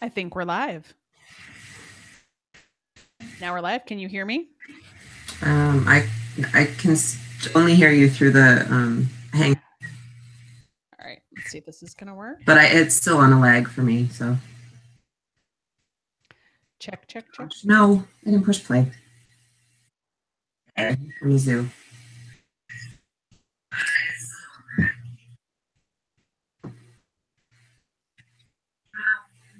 I think we're live. Now we're live. Can you hear me? I can only hear you through the hang. All right, let's see if this is going to work. But it's still on a lag for me, so. Check, check, check. No, I didn't push play. Okay, let me zoom.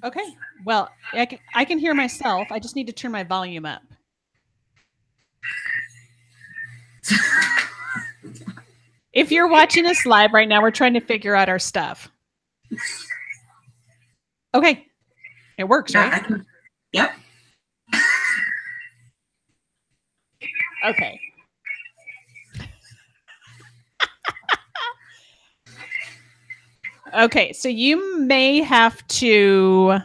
Okay, well, I can hear myself. I just need to turn my volume up. If you're watching us live right now, we're trying to figure out our stuff. Okay, it works, right? Yep. Okay. Okay, so you may have to.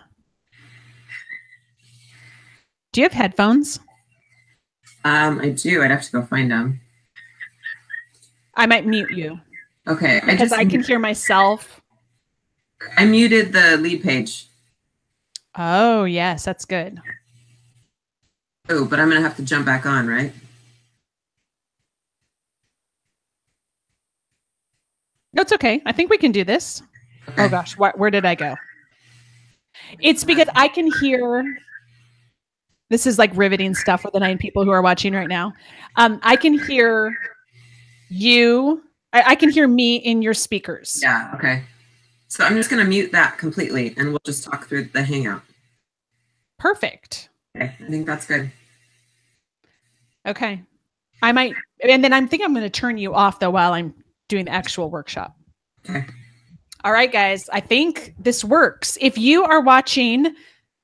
Do you have headphones? I do. I'd have to go find them. I might mute you. Okay. Because I can hear myself. I muted the lead page. Oh, yes, that's good. Oh, but I'm going to have to jump back on, right? No, it's okay. I think we can do this. Okay. Oh, gosh. Where did I go? It's because I can hear. This is like riveting stuff for the 9 people who are watching right now. I can hear you. I can hear me in your speakers. Yeah. Okay. So I'm just going to mute that completely and we'll just talk through the Hangout. Perfect. Okay. I think that's good. Okay. I might, and then I'm going to turn you off though while I'm doing the actual workshop. Okay. All right, guys. I think this works. If you are watching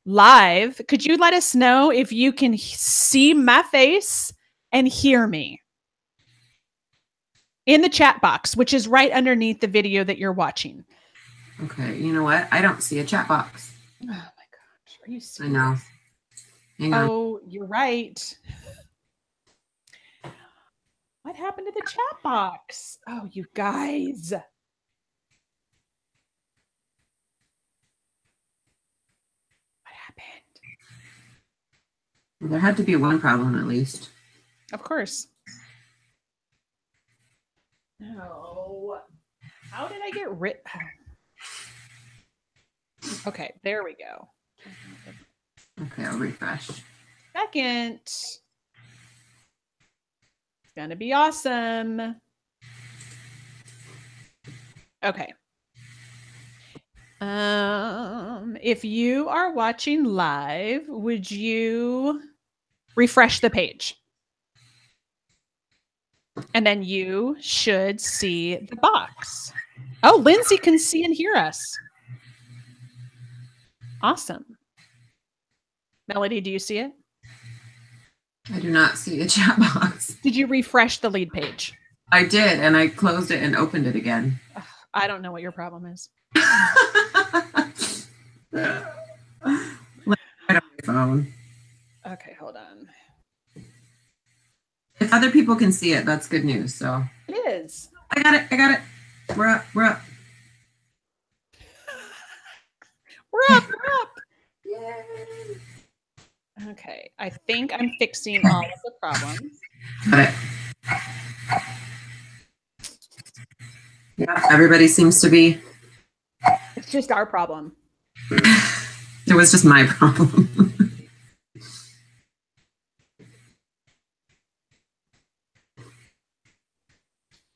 live, could you let us know if you can see my face and hear me in the chat box, which is right underneath the video that you're watching? Okay. You know what? I don't see a chat box. Oh my gosh. Are you serious? I know. Hang on. Oh, you're right. What happened to the chat box? Oh, you guys. What happened? Well, there had to be one problem at least. Of course. No. How did I get rid? Okay, there we go. Okay, I'll refresh. Second. It's gonna be awesome. Okay. If you are watching live, would you refresh the page? And then you should see the box. Oh, Lindsay can see and hear us. Awesome. Melody, do you see it? I do not see a chat box. Did you refresh the lead page? I did, and I closed it and opened it again. I don't know what your problem is. Phone. Okay, hold on. If other people can see it, that's good news. So it is. I got it. We're up. We're up. Yay. Okay, I think I'm fixing all of the problems. Got it. Yeah, everybody seems to be. It's just our problem. It was just my problem.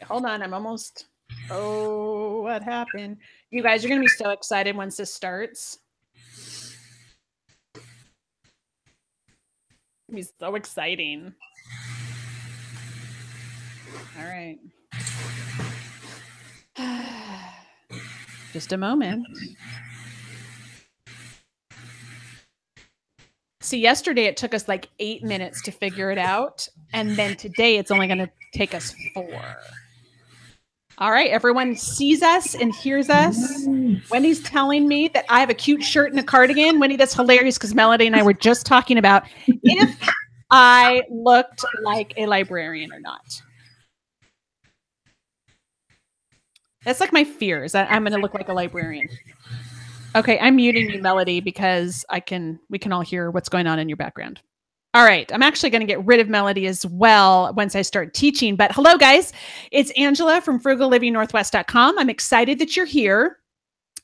Hold on, I'm almost. Oh, what happened? You guys are going to be so excited once this starts. It'll be so exciting. All right. Just a moment. See, yesterday it took us like 8 minutes to figure it out. And then today it's only going to take us 4. All right, everyone sees us and hears us. Wendy's telling me that I have a cute shirt and a cardigan. Wendy, that's hilarious because Melody and I were just talking about if I looked like a librarian or not. That's like my fears. I'm going to look like a librarian. Okay, I'm muting you, Melody, because we can all hear what's going on in your background. All right, I'm actually going to get rid of Melody as well once I start teaching. But hello, guys. It's Angela from frugallivingnorthwest.com. I'm excited that you're here.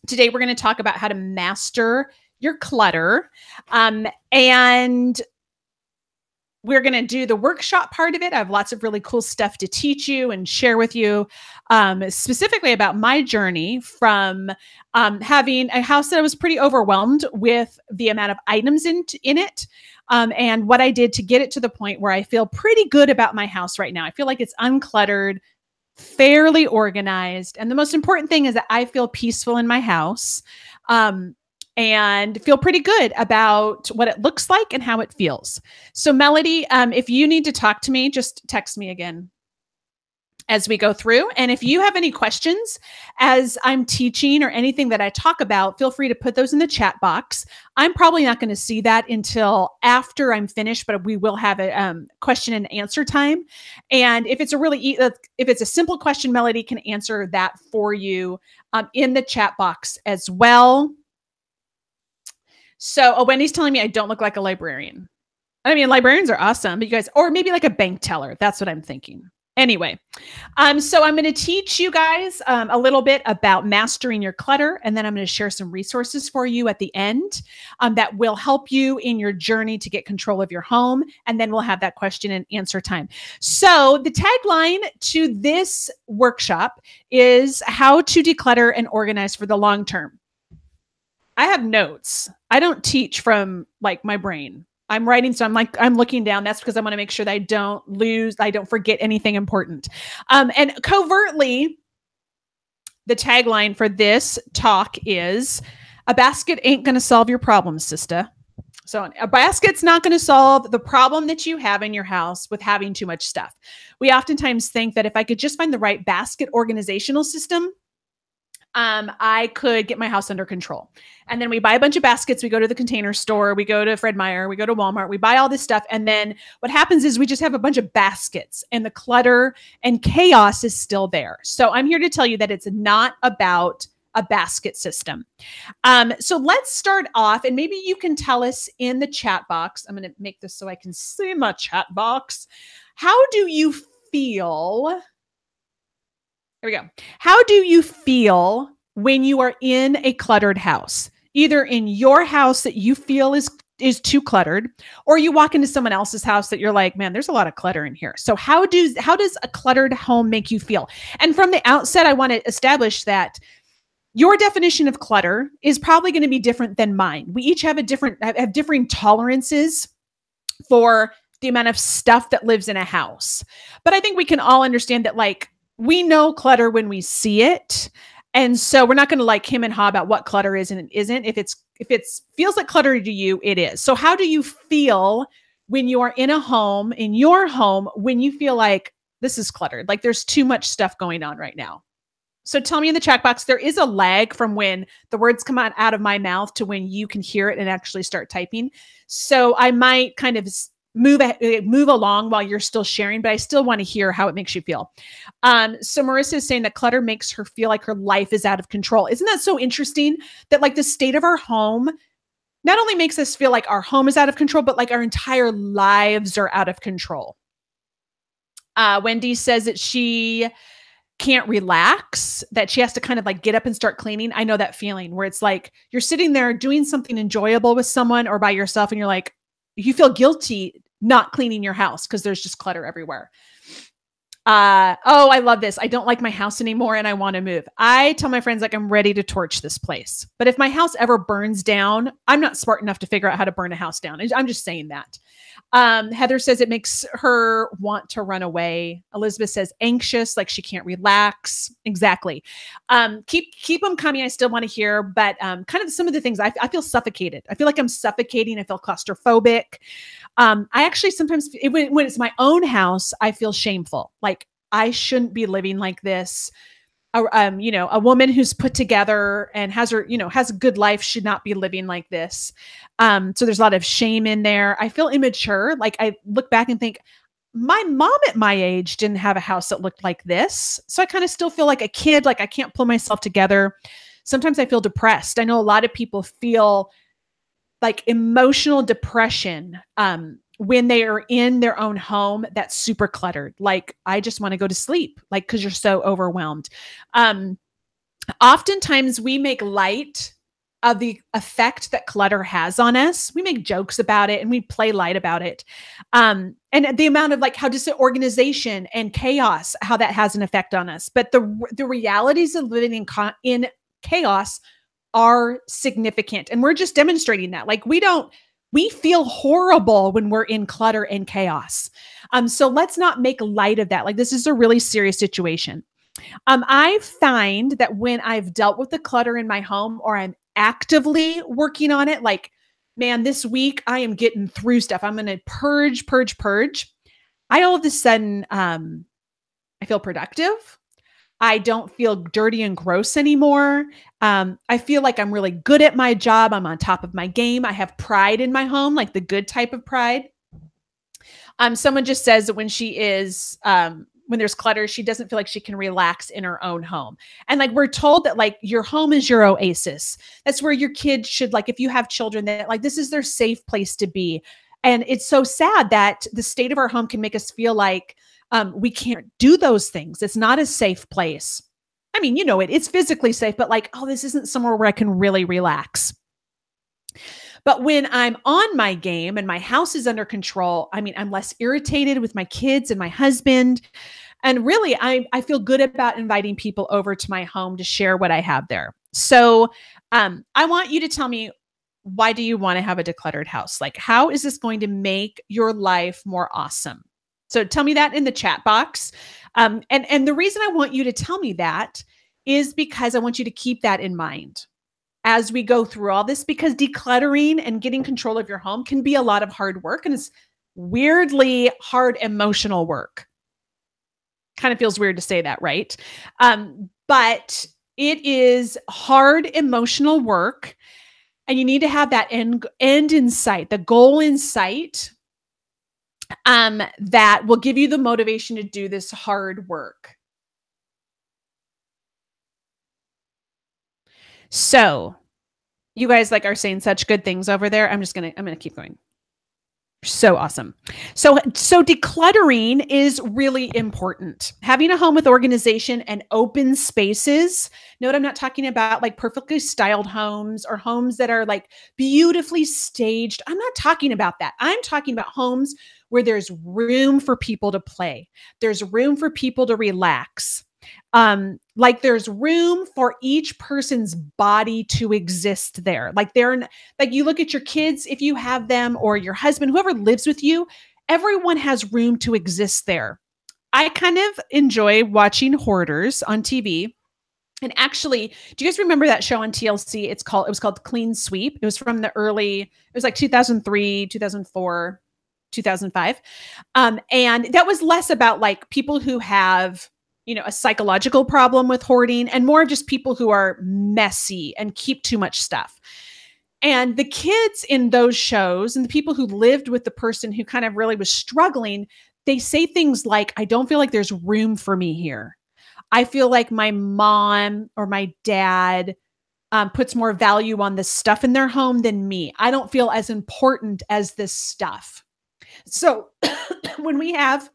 Today, we're going to talk about how to master your clutter. And we're going to do the workshop part of it. I have lots of really cool stuff to teach you and share with you, specifically about my journey from having a house that I was pretty overwhelmed with the amount of items in it, and what I did to get it to the point where I feel pretty good about my house right now. I feel like it's uncluttered, fairly organized. And the most important thing is that I feel peaceful in my house. And feel pretty good about what it looks like and how it feels. So Melody, if you need to talk to me, just text me again as we go through. And if you have any questions as I'm teaching or anything that I talk about, feel free to put those in the chat box. I'm probably not going to see that until after I'm finished, but we will have a question and answer time. And if it's if it's a simple question, Melody can answer that for you in the chat box as well. So, Wendy's telling me I don't look like a librarian. I mean, librarians are awesome, but you guys, or maybe like a bank teller. That's what I'm thinking. Anyway, so I'm going to teach you guys a little bit about mastering your clutter, and then I'm going to share some resources for you at the end that will help you in your journey to get control of your home, and then we'll have that question and answer time. So the tagline to this workshop is how to declutter and organize for the long term. I have notes. I don't teach from like my brain. I'm writing, so I'm looking down. That's because I want to make sure that I don't forget anything important. And covertly, the tagline for this talk is, a basket ain't going to solve your problems, sister. So a basket's not going to solve the problem that you have in your house with having too much stuff. We oftentimes think that if I could just find the right basket organizational system, I could get my house under control. And then we buy a bunch of baskets. We go to the Container Store. We go to Fred Meyer. We go to Walmart. We buy all this stuff. And then what happens is we just have a bunch of baskets, and the clutter and chaos is still there. So I'm here to tell you that it's not about a basket system. So let's start off, and maybe you can tell us in the chat box. I'm going to make this so I can see my chat box. How do you feel? Here we go. How do you feel when you are in a cluttered house? Either in your house that you feel is too cluttered, or you walk into someone else's house that you're like, man, there's a lot of clutter in here. So how does a cluttered home make you feel? And from the outset, I want to establish that your definition of clutter is probably going to be different than mine. We each have differing tolerances for the amount of stuff that lives in a house. But I think we can all understand that, like, we know clutter when we see it. And so we're not going to like him and ha about what clutter is and it isn't. If it feels like clutter to you, it is. So how do you feel when you are in your home, when you feel like this is cluttered, like there's too much stuff going on right now? So tell me in the chat box. There is a lag from when the words come out of my mouth to when you can hear it and actually start typing. So I might kind of move along while you're still sharing, but I still want to hear how it makes you feel. So Marissa is saying that clutter makes her feel like her life is out of control. Isn't that so interesting that like the state of our home not only makes us feel like our home is out of control, but like our entire lives are out of control. Wendy says that she can't relax, that she has to kind of like get up and start cleaning. I know that feeling where it's like you're sitting there doing something enjoyable with someone or by yourself, and you're like, you feel guilty not cleaning your house because there's just clutter everywhere. Oh, I love this. I don't like my house anymore and I want to move. I tell my friends, like, I'm ready to torch this place. But if my house ever burns down, I'm not smart enough to figure out how to burn a house down. I'm just saying that. Heather says it makes her want to run away. Elizabeth says anxious, like she can't relax. Exactly. Keep them coming. I still want to hear, but kind of some of the things I feel suffocated. I feel like I'm suffocating. I feel claustrophobic. I actually sometimes, when it's my own house, I feel shameful. Like I shouldn't be living like this. A woman who's put together and has a good life should not be living like this. So there's a lot of shame in there. I feel immature. Like I look back and think, my mom at my age didn't have a house that looked like this. So I kind of still feel like a kid, like I can't pull myself together. Sometimes I feel depressed. I know a lot of people feel like emotional depression when they are in their own home that's super cluttered. Like, I just want to go to sleep, like, because you're so overwhelmed. Oftentimes we make light of the effect that clutter has on us. We make jokes about it and we play light about it. And the amount of like how disorganization and chaos, how that has an effect on us. But the realities of living in chaos are significant. And we're just demonstrating that. Like, we feel horrible when we're in clutter and chaos. So let's not make light of that. Like, this is a really serious situation. I find that when I've dealt with the clutter in my home or I'm actively working on it, like, man, this week I am getting through stuff. I'm going to purge. I all of a sudden, I feel productive. I don't feel dirty and gross anymore. I feel like I'm really good at my job. I'm on top of my game. I have pride in my home, like the good type of pride. Someone just says that when there's clutter, she doesn't feel like she can relax in her own home. And like, we're told that like your home is your oasis. That's where your kids should, like, if you have children, that like this is their safe place to be. And it's so sad that the state of our home can make us feel like we can't do those things. It's not a safe place. I mean, it's physically safe, but like, oh, this isn't somewhere where I can really relax. But when I'm on my game and my house is under control, I mean, I'm less irritated with my kids and my husband. And really, I feel good about inviting people over to my home to share what I have there. So I want you to tell me, why do you want to have a decluttered house? Like, how is this going to make your life more awesome? So tell me that in the chat box. And the reason I want you to tell me that is because I want you to keep that in mind as we go through all this, because decluttering and getting control of your home can be a lot of hard work, and it's weirdly hard emotional work. Kind of feels weird to say that, right? But it is hard emotional work, and you need to have that end in sight, the goal in sight, that will give you the motivation to do this hard work. So you guys like are saying such good things over there. I'm going to keep going. So awesome. So decluttering is really important. Having a home with organization and open spaces. Note, I'm not talking about like perfectly styled homes or homes that are like beautifully staged. I'm not talking about that. I'm talking about homes where there's room for people to play. There's room for people to relax. Like there's room for each person's body to exist there. Like you look at your kids, if you have them, or your husband, whoever lives with you, everyone has room to exist there. I kind of enjoy watching Hoarders on TV. And actually, do you guys remember that show on TLC? It was called Clean Sweep. It was from it was like 2003, 2004, 2005. And that was less about like people who have, a psychological problem with hoarding, and more just people who are messy and keep too much stuff. And the kids in those shows and the people who lived with the person who kind of really was struggling, they say things like, I don't feel like there's room for me here. I feel like my mom or my dad puts more value on the stuff in their home than me. I don't feel as important as this stuff. So when we have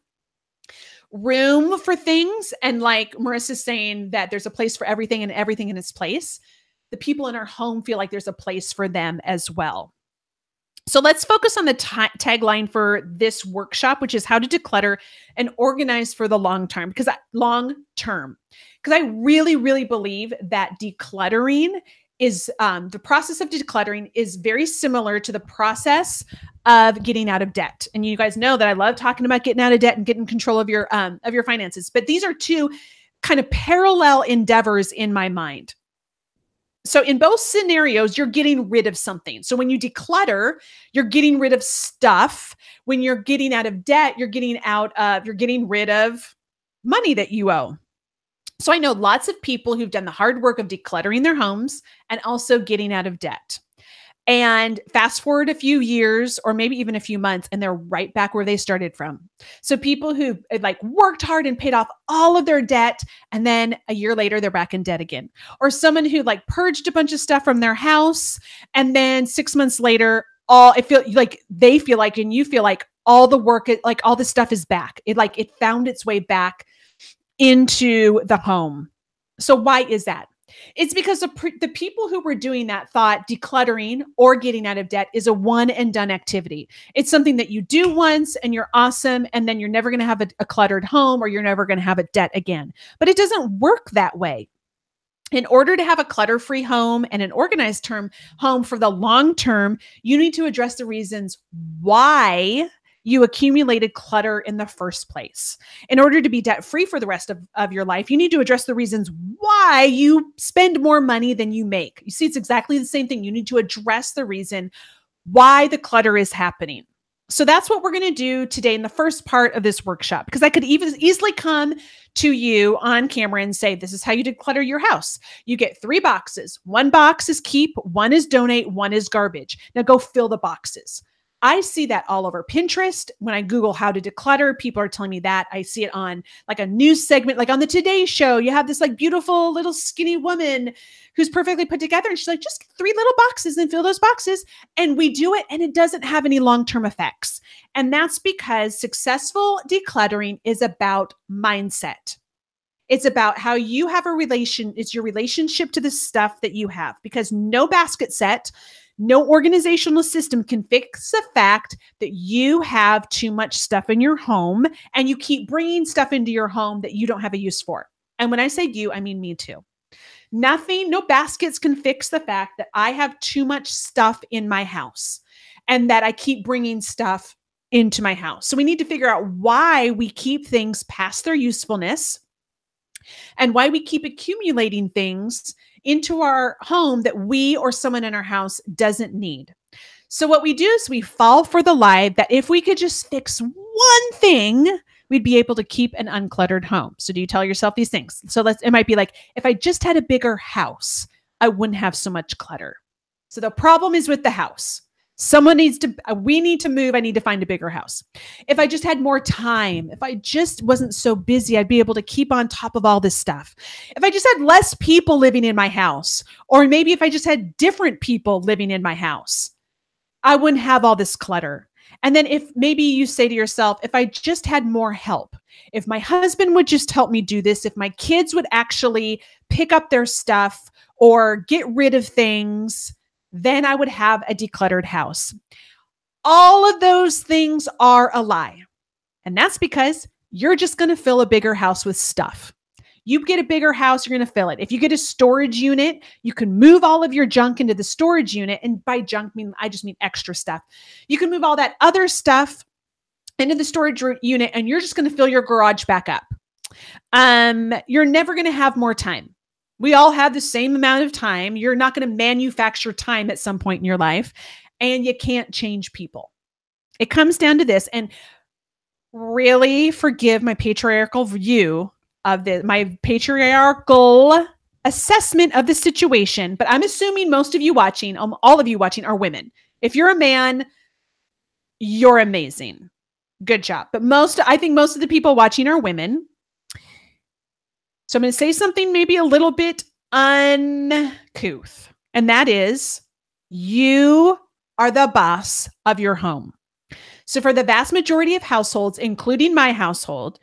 room for things, and like Marissa's saying that there's a place for everything and everything in its place, the people in our home feel like there's a place for them as well. So let's focus on the tagline for this workshop, which is how to declutter and organize for the long term. Because I really, really believe that decluttering is the process of decluttering is very similar to the process of getting out of debt. And you guys know that I love talking about getting out of debt and getting control of your finances. But these are two kind of parallel endeavors in my mind. So in both scenarios, you're getting rid of something. So when you declutter, you're getting rid of stuff. When you're getting out of debt, you're getting rid of money that you owe. So I know lots of people who've done the hard work of decluttering their homes and also getting out of debt. And fast forward a few years or maybe even a few months, and they're right back where they started from. So people who like worked hard and paid off all of their debt, and then a year later, they're back in debt again. Or someone who like purged a bunch of stuff from their house, and then 6 months later, they feel like, and you feel like all the work, like all the stuff is back. It found its way back into the home. So why is that? It's because the people who were doing that thought decluttering or getting out of debt is a one and done activity. It's something that you do once and you're awesome, and then you're never going to have a cluttered home, or you're never going to have a debt again. But it doesn't work that way. In order to have a clutter-free home and an organized home for the long term, you need to address the reasons why you accumulated clutter in the first place. In order to be debt-free for the rest of your life, you need to address the reasons why you spend more money than you make. You see, it's exactly the same thing. You need to address the reason why the clutter is happening. So that's what we're going to do today in the first part of this workshop, because I could easily come to you on camera and say, this is how you declutter your house. You get 3 boxes. 1 box is keep, 1 is donate, 1 is garbage. Now go fill the boxes. I see that all over Pinterest. When I Google how to declutter, people are telling me that. I see it on like a news segment, like on the Today Show. You have this like beautiful little skinny woman who's perfectly put together. And she's like, just 3 little boxes and fill those boxes. And we do it, and it doesn't have any long-term effects. And that's because successful decluttering is about mindset. It's about how you have it's your relationship to the stuff that you have, because no basket set, no organizational system can fix the fact that you have too much stuff in your home and you keep bringing stuff into your home that you don't have a use for. And when I say you, I mean me too. No baskets can fix the fact that I have too much stuff in my house and that I keep bringing stuff into my house. So we need to figure out why we keep things past their usefulness and why we keep accumulating things into our home that we or someone in our house doesn't need. So what we do is we fall for the lie that if we could just fix one thing, we'd be able to keep an uncluttered home. So do you tell yourself these things? So it might be like, if I just had a bigger house, I wouldn't have so much clutter. So the problem is with the house. We need to move. I need to find a bigger house. If I just had more time, if I just wasn't so busy, I'd be able to keep on top of all this stuff. If I just had less people living in my house, or maybe if I just had different people living in my house, I wouldn't have all this clutter. And then if maybe you say to yourself, if I just had more help, if my husband would just help me do this, if my kids would actually pick up their stuff or get rid of things, then I would have a decluttered house. All of those things are a lie. And that's because you're just going to fill a bigger house with stuff. You get a bigger house, you're going to fill it. If you get a storage unit, you can move all of your junk into the storage unit. And by junk, I just mean extra stuff. You can move all that other stuff into the storage unit, and you're just going to fill your garage back up. You're never going to have more time. We all have the same amount of time. You're not going to manufacture time at some point in your life, and you can't change people. It comes down to this, and really forgive my patriarchal view of my patriarchal assessment of the situation, but I'm assuming most of you watching, all of you watching, are women. If you're a man, you're amazing. Good job. But I think most of the people watching are women. So I'm going to say something maybe a little bit uncouth, and that is, you are the boss of your home. So for the vast majority of households, including my household,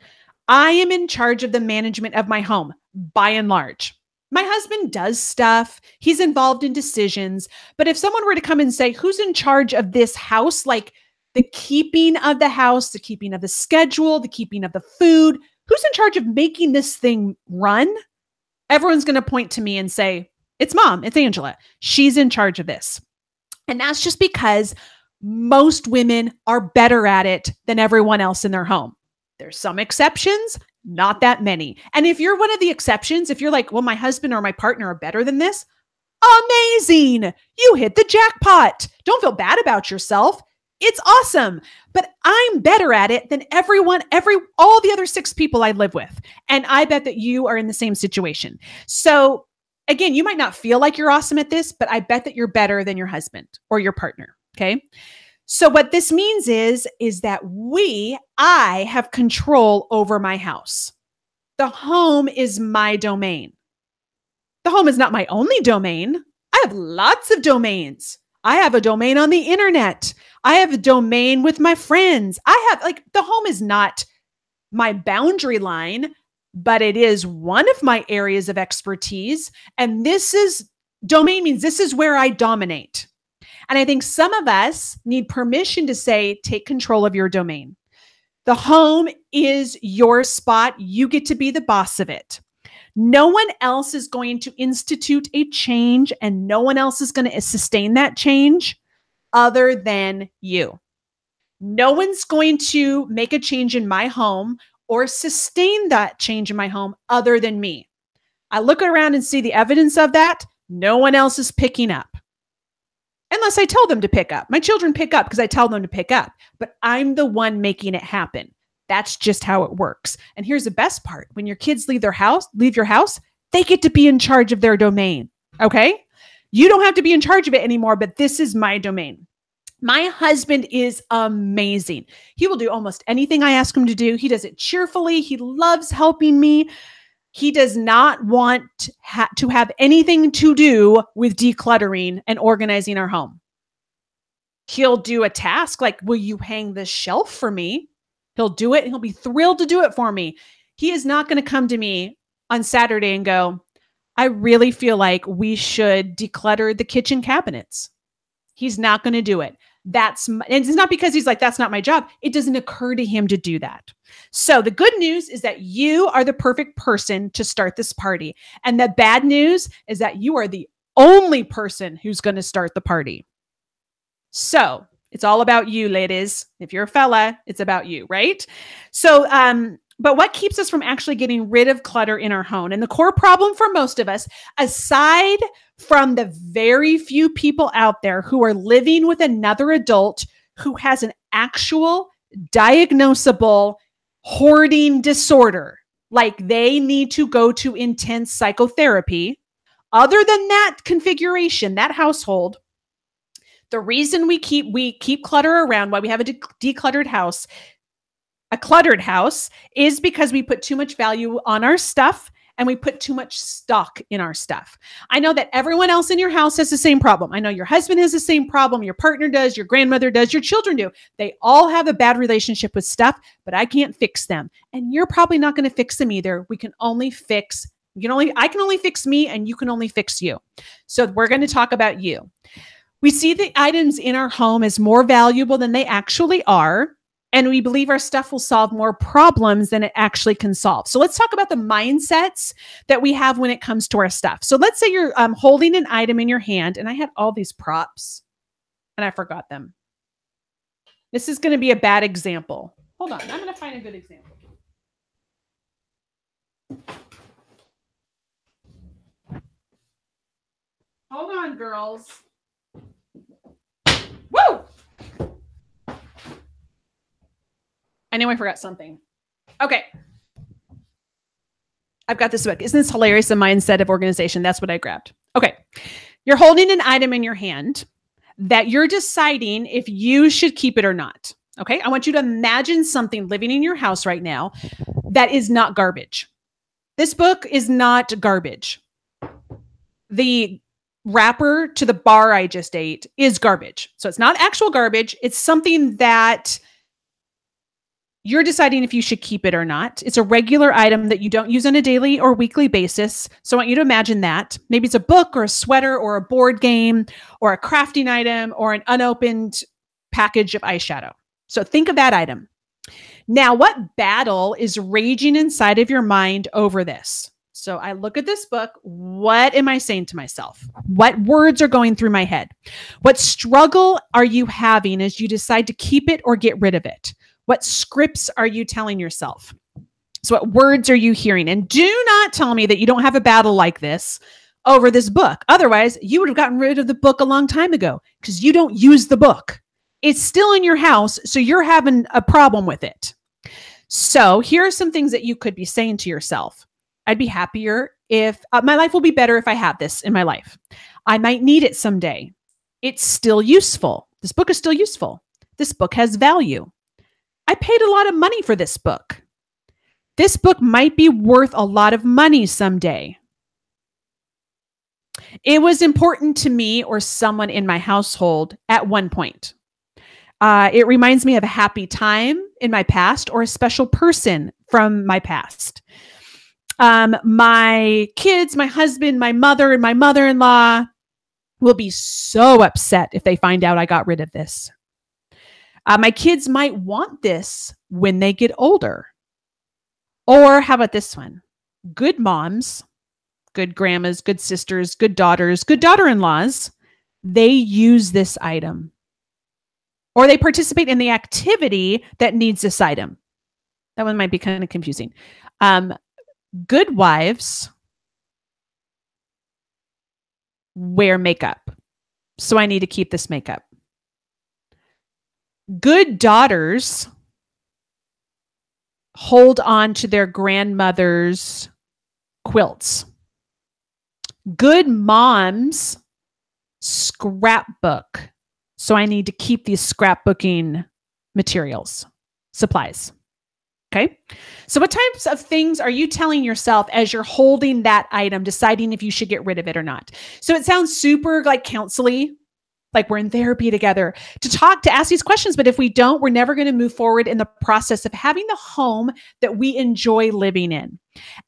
I am in charge of the management of my home, by and large. My husband does stuff. He's involved in decisions. But if someone were to come and say, who's in charge of this house? Like the keeping of the house, the keeping of the schedule, the keeping of the food, who's in charge of making this thing run? Everyone's going to point to me and say, it's Mom, it's Angela. She's in charge of this. And that's just because most women are better at it than everyone else in their home. There's some exceptions, not that many. And if you're one of the exceptions, if you're like, well, my husband or my partner are better than this, amazing. You hit the jackpot. Don't feel bad about yourself. It's awesome. But I'm better at it than all the other 6 people I live with. And I bet that you are in the same situation. So Again, you might not feel like you're awesome at this, but I bet that you're better than your husband or your partner. Okay. So what this means is that I have control over my house. The home is my domain. The home is not my only domain. I have lots of domains. I have a domain on the internet. I have a domain with my friends. The home is not my boundary line, but it is one of my areas of expertise. And domain means this is where I dominate. And I think some of us need permission to say, take control of your domain. The home is your spot. You get to be the boss of it. No one else is going to institute a change, and no one else is going to sustain that change other than you. No one's going to make a change in my home or sustain that change in my home other than me. I look around and see the evidence of that. No one else is picking up. Unless I tell them to pick up. My children pick up because I tell them to pick up, but I'm the one making it happen. That's just how it works. And here's the best part. When your kids leave your house, they get to be in charge of their domain. Okay? You don't have to be in charge of it anymore, but this is my domain. My husband is amazing. He will do almost anything I ask him to do. He does it cheerfully. He loves helping me. He does not want to have anything to do with decluttering and organizing our home. He'll do a task like, will you hang this shelf for me? He'll do it and he'll be thrilled to do it for me. He is not going to come to me on Saturday and go, I really feel like we should declutter the kitchen cabinets. He's not going to do it. And it's not because he's like, that's not my job. It doesn't occur to him to do that. So the good news is that you are the perfect person to start this party. And the bad news is that you are the only person who's going to start the party. So it's all about you, ladies. If you're a fella, it's about you, right? So, but what keeps us from actually getting rid of clutter in our home? And the core problem for most of us, aside from the very few people out there who are living with another adult who has an actual diagnosable hoarding disorder, like they need to go to intense psychotherapy. Other than that configuration, that household, the reason we keep clutter around, why we have a decluttered house, a cluttered house, is because we put too much value on our stuff and we put too much stock in our stuff. I know that everyone else in your house has the same problem. I know your husband has the same problem. Your partner does, your grandmother does, your children do. They all have a bad relationship with stuff, but I can't fix them. And you're probably not going to fix them either. I can only fix me and you can only fix you. So we're going to talk about you. We see the items in our home as more valuable than they actually are. And we believe our stuff will solve more problems than it actually can solve. So let's talk about the mindsets that we have when it comes to our stuff. So let's say you're holding an item in your hand, and I had all these props and I forgot them. This is going to be a bad example. Hold on. I'm going to find a good example. Hold on, girls. Woo! I knew I forgot something. Okay. I've got this book. Isn't this hilarious? The mindset of organization. That's what I grabbed. Okay. You're holding an item in your hand that you're deciding if you should keep it or not. Okay. I want you to imagine something living in your house right now that is not garbage. This book is not garbage. The wrapper to the bar I just ate is garbage. So it's not actual garbage. It's something that you're deciding if you should keep it or not. It's a regular item that you don't use on a daily or weekly basis. So I want you to imagine that. Maybe it's a book or a sweater or a board game or a crafting item or an unopened package of eyeshadow. So think of that item. Now, what battle is raging inside of your mind over this? So I look at this book. What am I saying to myself? What words are going through my head? What struggle are you having as you decide to keep it or get rid of it? What scripts are you telling yourself? So what words are you hearing? And do not tell me that you don't have a battle like this over this book. Otherwise, you would have gotten rid of the book a long time ago because you don't use the book. It's still in your house, so you're having a problem with it. So here are some things that you could be saying to yourself. I'd be happier if my life will be better if I have this in my life. I might need it someday. It's still useful. This book is still useful. This book has value. I paid a lot of money for this book. This book might be worth a lot of money someday. It was important to me or someone in my household at one point. It reminds me of a happy time in my past or a special person from my past. My kids, my husband, my mother, and my mother-in-law will be so upset if they find out I got rid of this. My kids might want this when they get older. Or how about this one? Good moms, good grandmas, good sisters, good daughters, good daughter-in-laws, they use this item. Or they participate in the activity that needs this item. That one might be kind of confusing. Good wives wear makeup. So I need to keep this makeup. Good daughters hold on to their grandmother's quilts. Good moms scrapbook. So I need to keep these scrapbooking materials, supplies. Okay. So what types of things are you telling yourself as you're holding that item, deciding if you should get rid of it or not? So it sounds super like counseling, like we're in therapy together to ask these questions. But if we don't, we're never going to move forward in the process of having the home that we enjoy living in.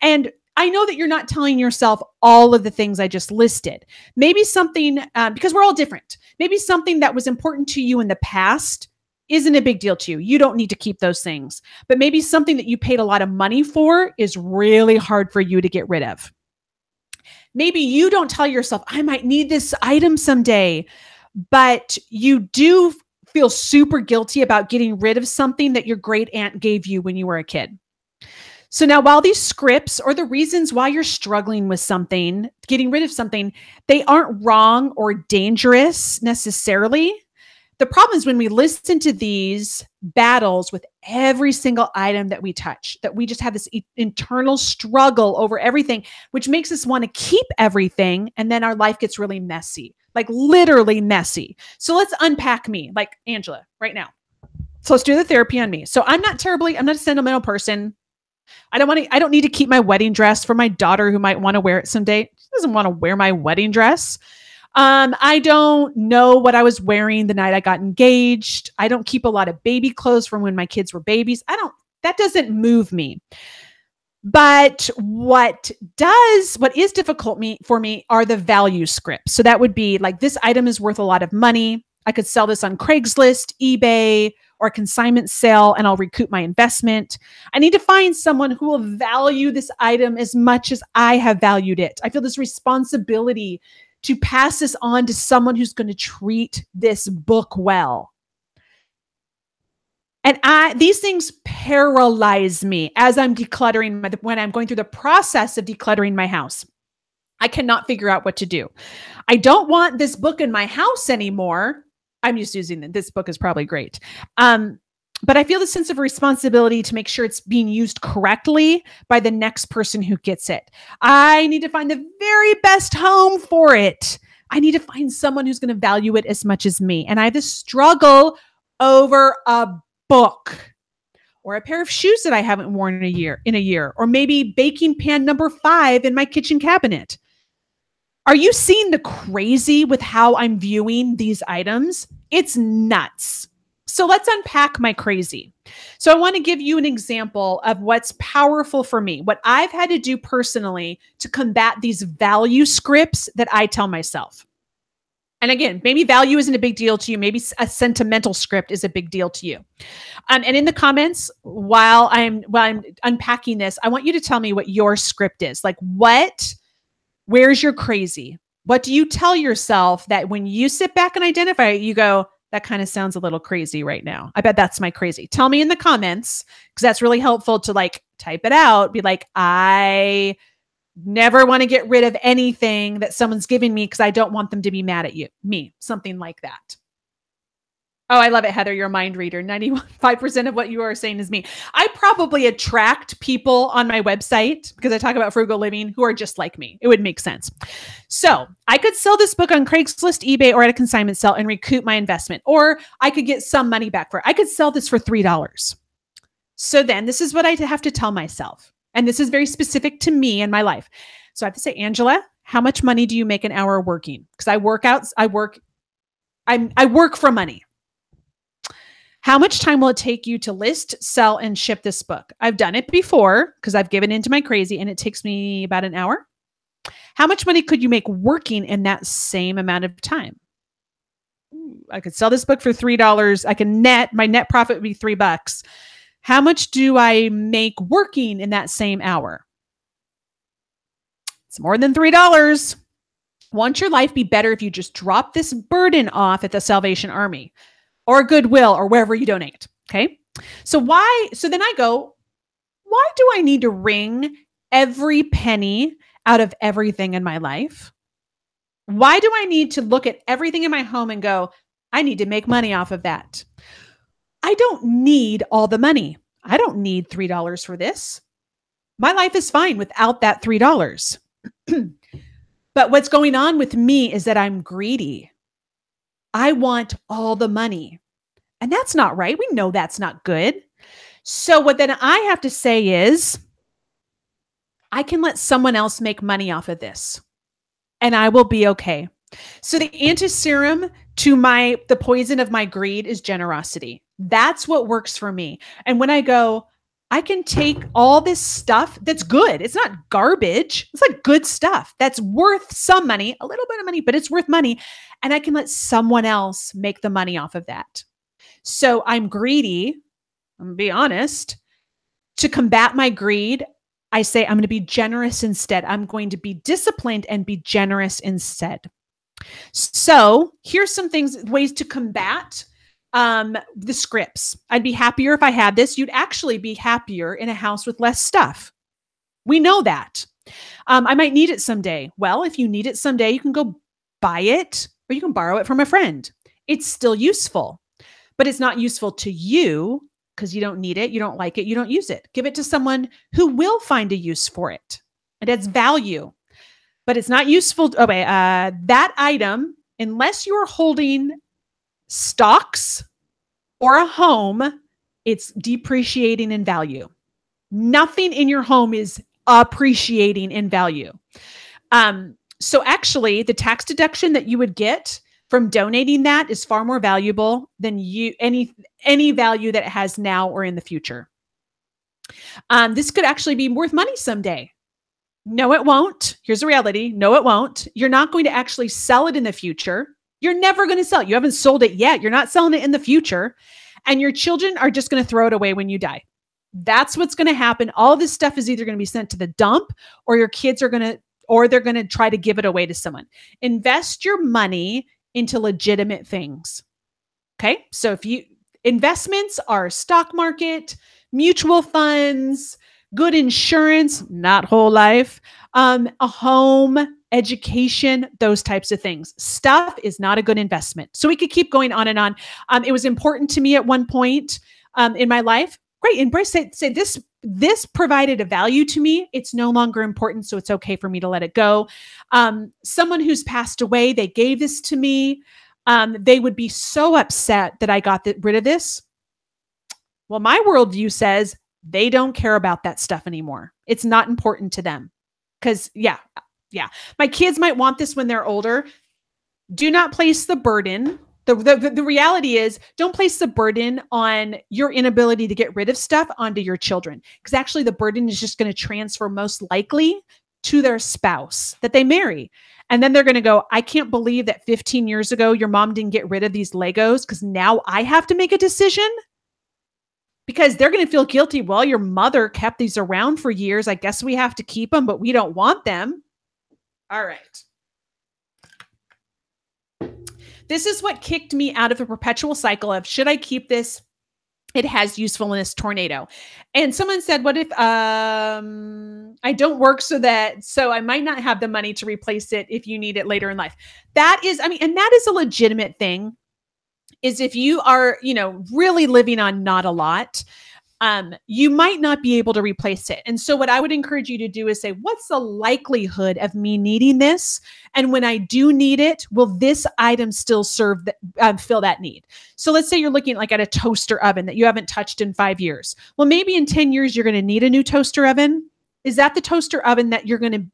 And I know that you're not telling yourself all of the things I just listed. Maybe something, because we're all different, maybe something that was important to you in the past isn't a big deal to you. You don't need to keep those things. But maybe something that you paid a lot of money for is really hard for you to get rid of. Maybe you don't tell yourself, I might need this item someday, but you do feel super guilty about getting rid of something that your great aunt gave you when you were a kid. So now, while these scripts or the reasons why you're struggling with something, getting rid of something, they aren't wrong or dangerous necessarily. The problem is when we listen to these battles with every single item that we touch, that we just have this internal struggle over everything, which makes us want to keep everything. And then our life gets really messy, like literally messy. So let's unpack me, like Angela, right now. So let's do the therapy on me. So I'm not a sentimental person. I don't need to keep my wedding dress for my daughter who might want to wear it someday. She doesn't want to wear my wedding dress. I don't know what I was wearing the night I got engaged. I don't keep a lot of baby clothes from when my kids were babies. That doesn't move me. But what is difficult for me are the value scripts. So that would be like, this item is worth a lot of money. I could sell this on Craigslist, eBay, or a consignment sale, and I'll recoup my investment. I need to find someone who will value this item as much as I have valued it. I feel this responsibility to pass this on to someone who's going to treat this book well. And these things paralyze me as I'm decluttering, when I'm going through the process of decluttering my house. I cannot figure out what to do. I don't want this book in my house anymore. I'm just using this book is probably great. But I feel the sense of responsibility to make sure it's being used correctly by the next person who gets it. I need to find the very best home for it. I need to find someone who's going to value it as much as me. And I have this struggle over a book or a pair of shoes that I haven't worn in a year, or maybe baking pan number 5 in my kitchen cabinet. Are you seeing the crazy with how I'm viewing these items? It's nuts. So let's unpack my crazy. So I want to give you an example of what's powerful for me, what I've had to do personally to combat these value scripts that I tell myself. And again, maybe value isn't a big deal to you. Maybe a sentimental script is a big deal to you. And in the comments, while I'm unpacking this, I want you to tell me what your script is. Like, where's your crazy? What do you tell yourself that when you sit back and identify it, you go, that kind of sounds a little crazy right now. I bet that's my crazy. Tell me in the comments, because that's really helpful to like type it out. Be like, I never want to get rid of anything that someone's giving me because I don't want them to be mad at me. Something like that. Oh, I love it, Heather. You're a mind reader. 95% of what you are saying is me. I probably attract people on my website because I talk about frugal living who are just like me. It would make sense. So I could sell this book on Craigslist, eBay, or at a consignment sale and recoup my investment, or I could get some money back for it. I could sell this for $3. So then this is what I have to tell myself. And this is very specific to me and my life. So I have to say, Angela, how much money do you make an hour working? Because I work for money. How much time will it take you to list, sell, and ship this book? I've done it before because I've given into my crazy and it takes me about an hour. How much money could you make working in that same amount of time? I could sell this book for $3. I can my net profit would be $3. How much do I make working in that same hour? It's more than $3. Won't your life be better if you just drop this burden off at the Salvation Army or Goodwill or wherever you donate? Okay. So then I go, why do I need to wring every penny out of everything in my life? Why do I need to look at everything in my home and go, I need to make money off of that? I don't need all the money. I don't need $3 for this. My life is fine without that $3. But what's going on with me is that I'm greedy. I want all the money. And that's not right. We know that's not good. So what then I have to say is, I can let someone else make money off of this and I will be okay. So the antiserum to the poison of my greed is generosity. That's what works for me. And when I go, I can take all this stuff that's good. It's not garbage. It's like good stuff that's worth some money, a little bit of money, but it's worth money. And I can let someone else make the money off of that. So I'm greedy. I'm going to be honest. To combat my greed, I say I'm going to be generous instead. I'm going to be disciplined and be generous instead. So here's some ways to combat the scripts. I'd be happier if I had this. You'd actually be happier in a house with less stuff. We know that. I might need it someday. Well, if you need it someday, you can go buy it or you can borrow it from a friend. It's still useful, but it's not useful to you because you don't need it. You don't like it. You don't use it. Give it to someone who will find a use for it. It adds value, but it's not useful. Okay, that item, unless you're holding stocks or a home, it's depreciating in value. Nothing in your home is appreciating in value. So actually, the tax deduction that you would get from donating that is far more valuable than any value that it has now or in the future. This could actually be worth money someday. No, it won't. Here's the reality. No, it won't. You're not going to actually sell it in the future. You're never going to sell it. You haven't sold it yet. You're not selling it in the future. And your children are just going to throw it away when you die. That's what's going to happen. All this stuff is either going to be sent to the dump or your kids are going to, or they're going to try to give it away to someone. Invest your money into legitimate things. Okay. So investments are stock market, mutual funds, good insurance, not whole life, a home, education, those types of things. Stuff is not a good investment. So we could keep going on and on. It was important to me at one point in my life. Great. Embrace it. Say this provided a value to me. It's no longer important. So it's okay for me to let it go. Someone who's passed away, they gave this to me. They would be so upset that I got rid of this. Well, my worldview says they don't care about that stuff anymore. It's not important to them. Because yeah. My kids might want this when they're older. Do not place the burden. The reality is, don't place the burden on your inability to get rid of stuff onto your children. Because actually the burden is just going to transfer most likely to their spouse that they marry. And then they're going to go, I can't believe that 15 years ago, your mom didn't get rid of these Legos because now I have to make a decision. Because they're going to feel guilty. Well, your mother kept these around for years. I guess we have to keep them, but we don't want them. All right. This is what kicked me out of a perpetual cycle of, should I keep this? It has usefulness, tornado. And someone said, what if I don't work so I might not have the money to replace it if you need it later in life? That is, and that is a legitimate thing. is if you are, really living on not a lot, you might not be able to replace it. And so what I would encourage you to do is say, what's the likelihood of me needing this? And when I do need it, will this item still fill that need? So let's say you're looking like at a toaster oven that you haven't touched in 5 years. Well, maybe in 10 years, you're going to need a new toaster oven. Is that the toaster oven that you're going to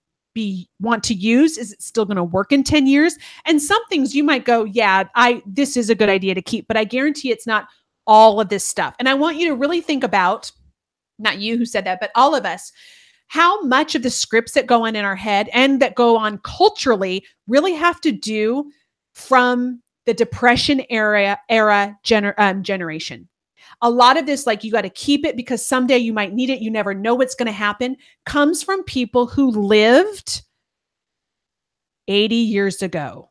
want to use? Is it still going to work in 10 years? And some things you might go, yeah, this is a good idea to keep, but I guarantee it's not all of this stuff. And I want you to really think about, not you who said that, but all of us, how much of the scripts that go on in our head and that go on culturally really have to do from the Depression era generation. A lot of this, like you got to keep it because someday you might need it, you never know what's going to happen, comes from people who lived 80 years ago.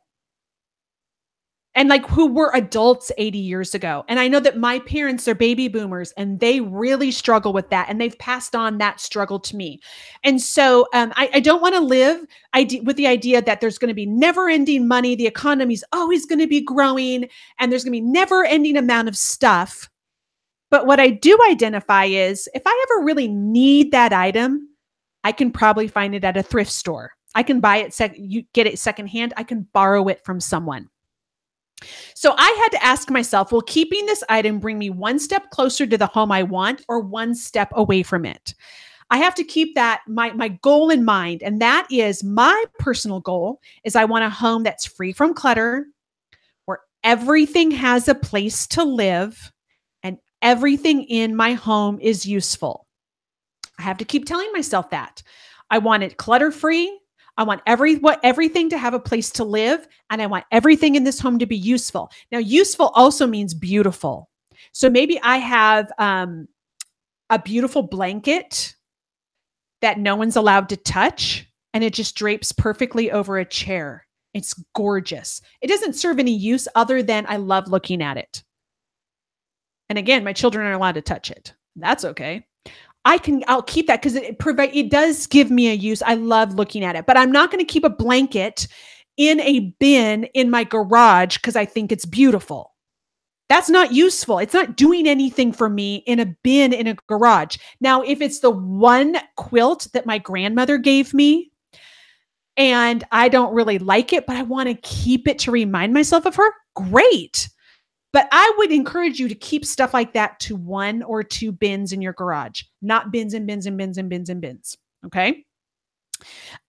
And like who were adults 80 years ago. And I know that my parents are baby boomers and they really struggle with that. And they've passed on that struggle to me. And so I don't want to live with the idea that there's going to be never ending money. The economy's always going to be growing and there's going to be never ending amount of stuff. But what I do identify is if I ever really need that item, I can probably find it at a thrift store. I can buy it, you get it secondhand. I can borrow it from someone. So I had to ask myself, will keeping this item bring me one step closer to the home I want or one step away from it? I have to keep that my goal in mind. And that is my personal goal is I want a home that's free from clutter, where everything has a place to live and everything in my home is useful. I have to keep telling myself that. I want it clutter-free. I want everything to have a place to live, and I want everything in this home to be useful. Now, useful also means beautiful. So maybe I have a beautiful blanket that no one's allowed to touch, and it just drapes perfectly over a chair. It's gorgeous. It doesn't serve any use other than I love looking at it. And again, my children are allowed to touch it. That's okay. I'll keep that because it does give me a use. I love looking at it, but I'm not going to keep a blanket in a bin in my garage because I think it's beautiful. That's not useful. It's not doing anything for me in a bin in a garage. Now, if it's the one quilt that my grandmother gave me and I don't really like it, but I want to keep it to remind myself of her, great. But I would encourage you to keep stuff like that to 1 or 2 bins in your garage, not bins and bins and bins and bins and bins. Okay.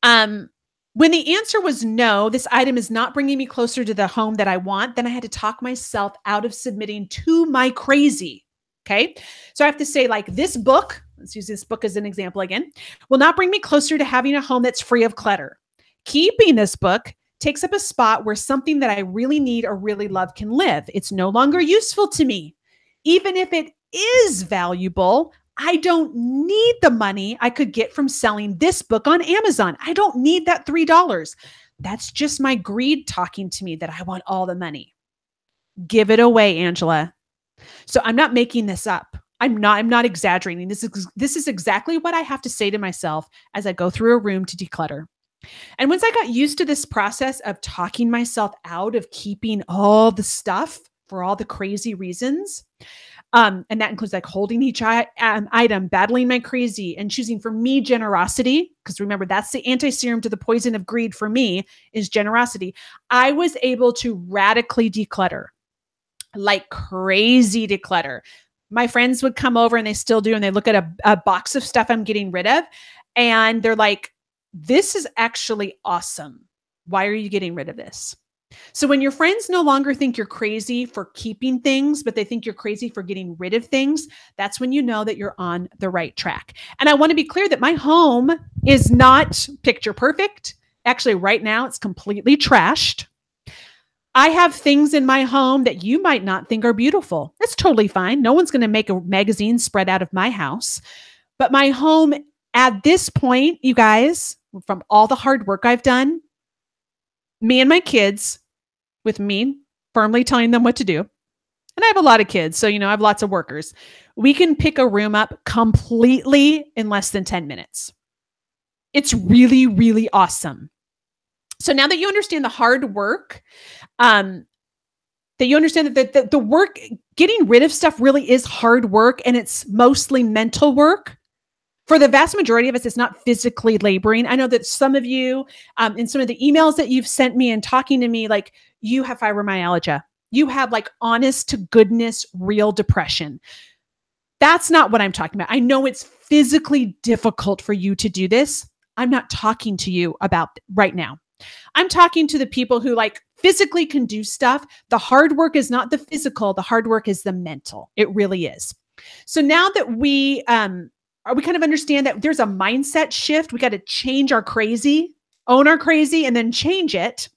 When the answer was no, this item is not bringing me closer to the home that I want, then I had to talk myself out of submitting to my crazy. Okay. So I have to say, like, this book, let's use this book as an example again, will not bring me closer to having a home that's free of clutter. Keeping this book takes up a spot where something that I really need or really love can live. It's no longer useful to me. Even if it is valuable, I don't need the money I could get from selling this book on Amazon. I don't need that $3. That's just my greed talking to me that I want all the money. Give it away, Angela. So I'm not making this up. I'm not exaggerating. This is exactly what I have to say to myself as I go through a room to declutter. And once I got used to this process of talking myself out of keeping all the stuff for all the crazy reasons, and that includes like holding each item, battling my crazy, and choosing for me generosity, because remember, that's the anti-serum to the poison of greed for me is generosity. I was able to radically declutter, like crazy declutter. My friends would come over and they still do, and they look at a box of stuff I'm getting rid of, and they're like, this is actually awesome. Why are you getting rid of this? So when your friends no longer think you're crazy for keeping things, but they think you're crazy for getting rid of things, that's when you know that you're on the right track. And I want to be clear that my home is not picture perfect. Actually, right now, it's completely trashed. I have things in my home that you might not think are beautiful. That's totally fine. No one's going to make a magazine spread out of my house. But my home at this point, you guys, from all the hard work I've done, me and my kids, with me firmly telling them what to do. And I have a lot of kids, so, I have lots of workers. We can pick a room up completely in less than 10 minutes. It's really, really awesome. So now that you understand the hard work, that you understand that the work, getting rid of stuff really is hard work, and it's mostly mental work. For the vast majority of us, it's not physically laboring. I know that some of you, in some of the emails that you've sent me and talking to me, like you have fibromyalgia. You have like honest to goodness, real depression. That's not what I'm talking about. I know it's physically difficult for you to do this. I'm not talking to you about right now. I'm talking to the people who like physically can do stuff. The hard work is not the physical. The hard work is the mental. It really is. So now that we kind of understand that there's a mindset shift, we got to change our crazy, own our crazy, and then change it.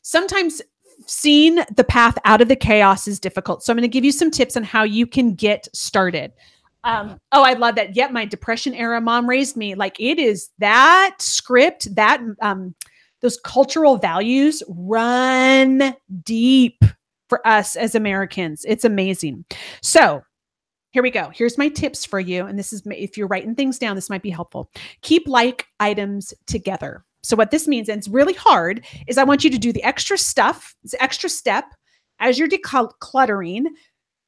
Sometimes seeing the path out of the chaos is difficult. So I'm going to give you some tips on how you can get started. I love that. Yep. My depression era mom raised me. Like it is that script, that, those cultural values run deep for us as Americans. It's amazing. So here we go. Here's my tips for you. And this is, if you're writing things down, this might be helpful. Keep like items together. So what this means, and it's really hard, is I want you to do the extra stuff, this extra step as you're decluttering,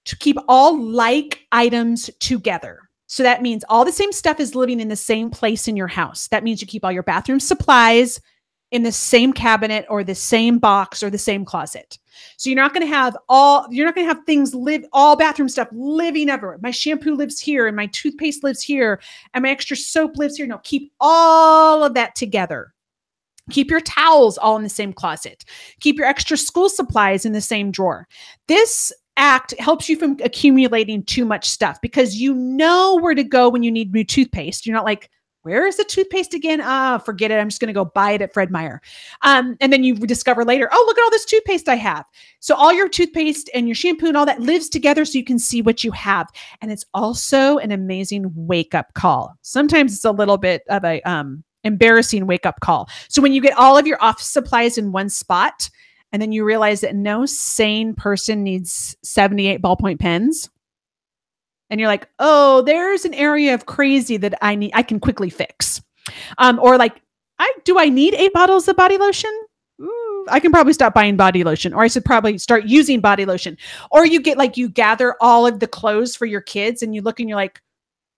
to keep all like items together. So that means all the same stuff is living in the same place in your house. That means you keep all your bathroom supplies in the same cabinet or the same box or the same closet. So you're not going to have things all bathroom stuff living everywhere. My shampoo lives here and my toothpaste lives here and my extra soap lives here. No, keep all of that together. Keep your towels all in the same closet. Keep your extra school supplies in the same drawer. This act helps you from accumulating too much stuff because you know where to go when you need new toothpaste. You're not like, where is the toothpaste again? Forget it. I'm just going to go buy it at Fred Meyer. And then you discover later, oh, look at all this toothpaste I have. So all your toothpaste and your shampoo and all that lives together so you can see what you have. And it's also an amazing wake-up call. Sometimes it's a little bit of a embarrassing wake-up call. So when you get all of your office supplies in one spot, and then you realize that no sane person needs 78 ballpoint pens. And you're like, oh, there's an area of crazy that I can quickly fix. Or like, do I need 8 bottles of body lotion? I can probably stop buying body lotion, or I should probably start using body lotion. Or you gather all of the clothes for your kids and you look and you're like,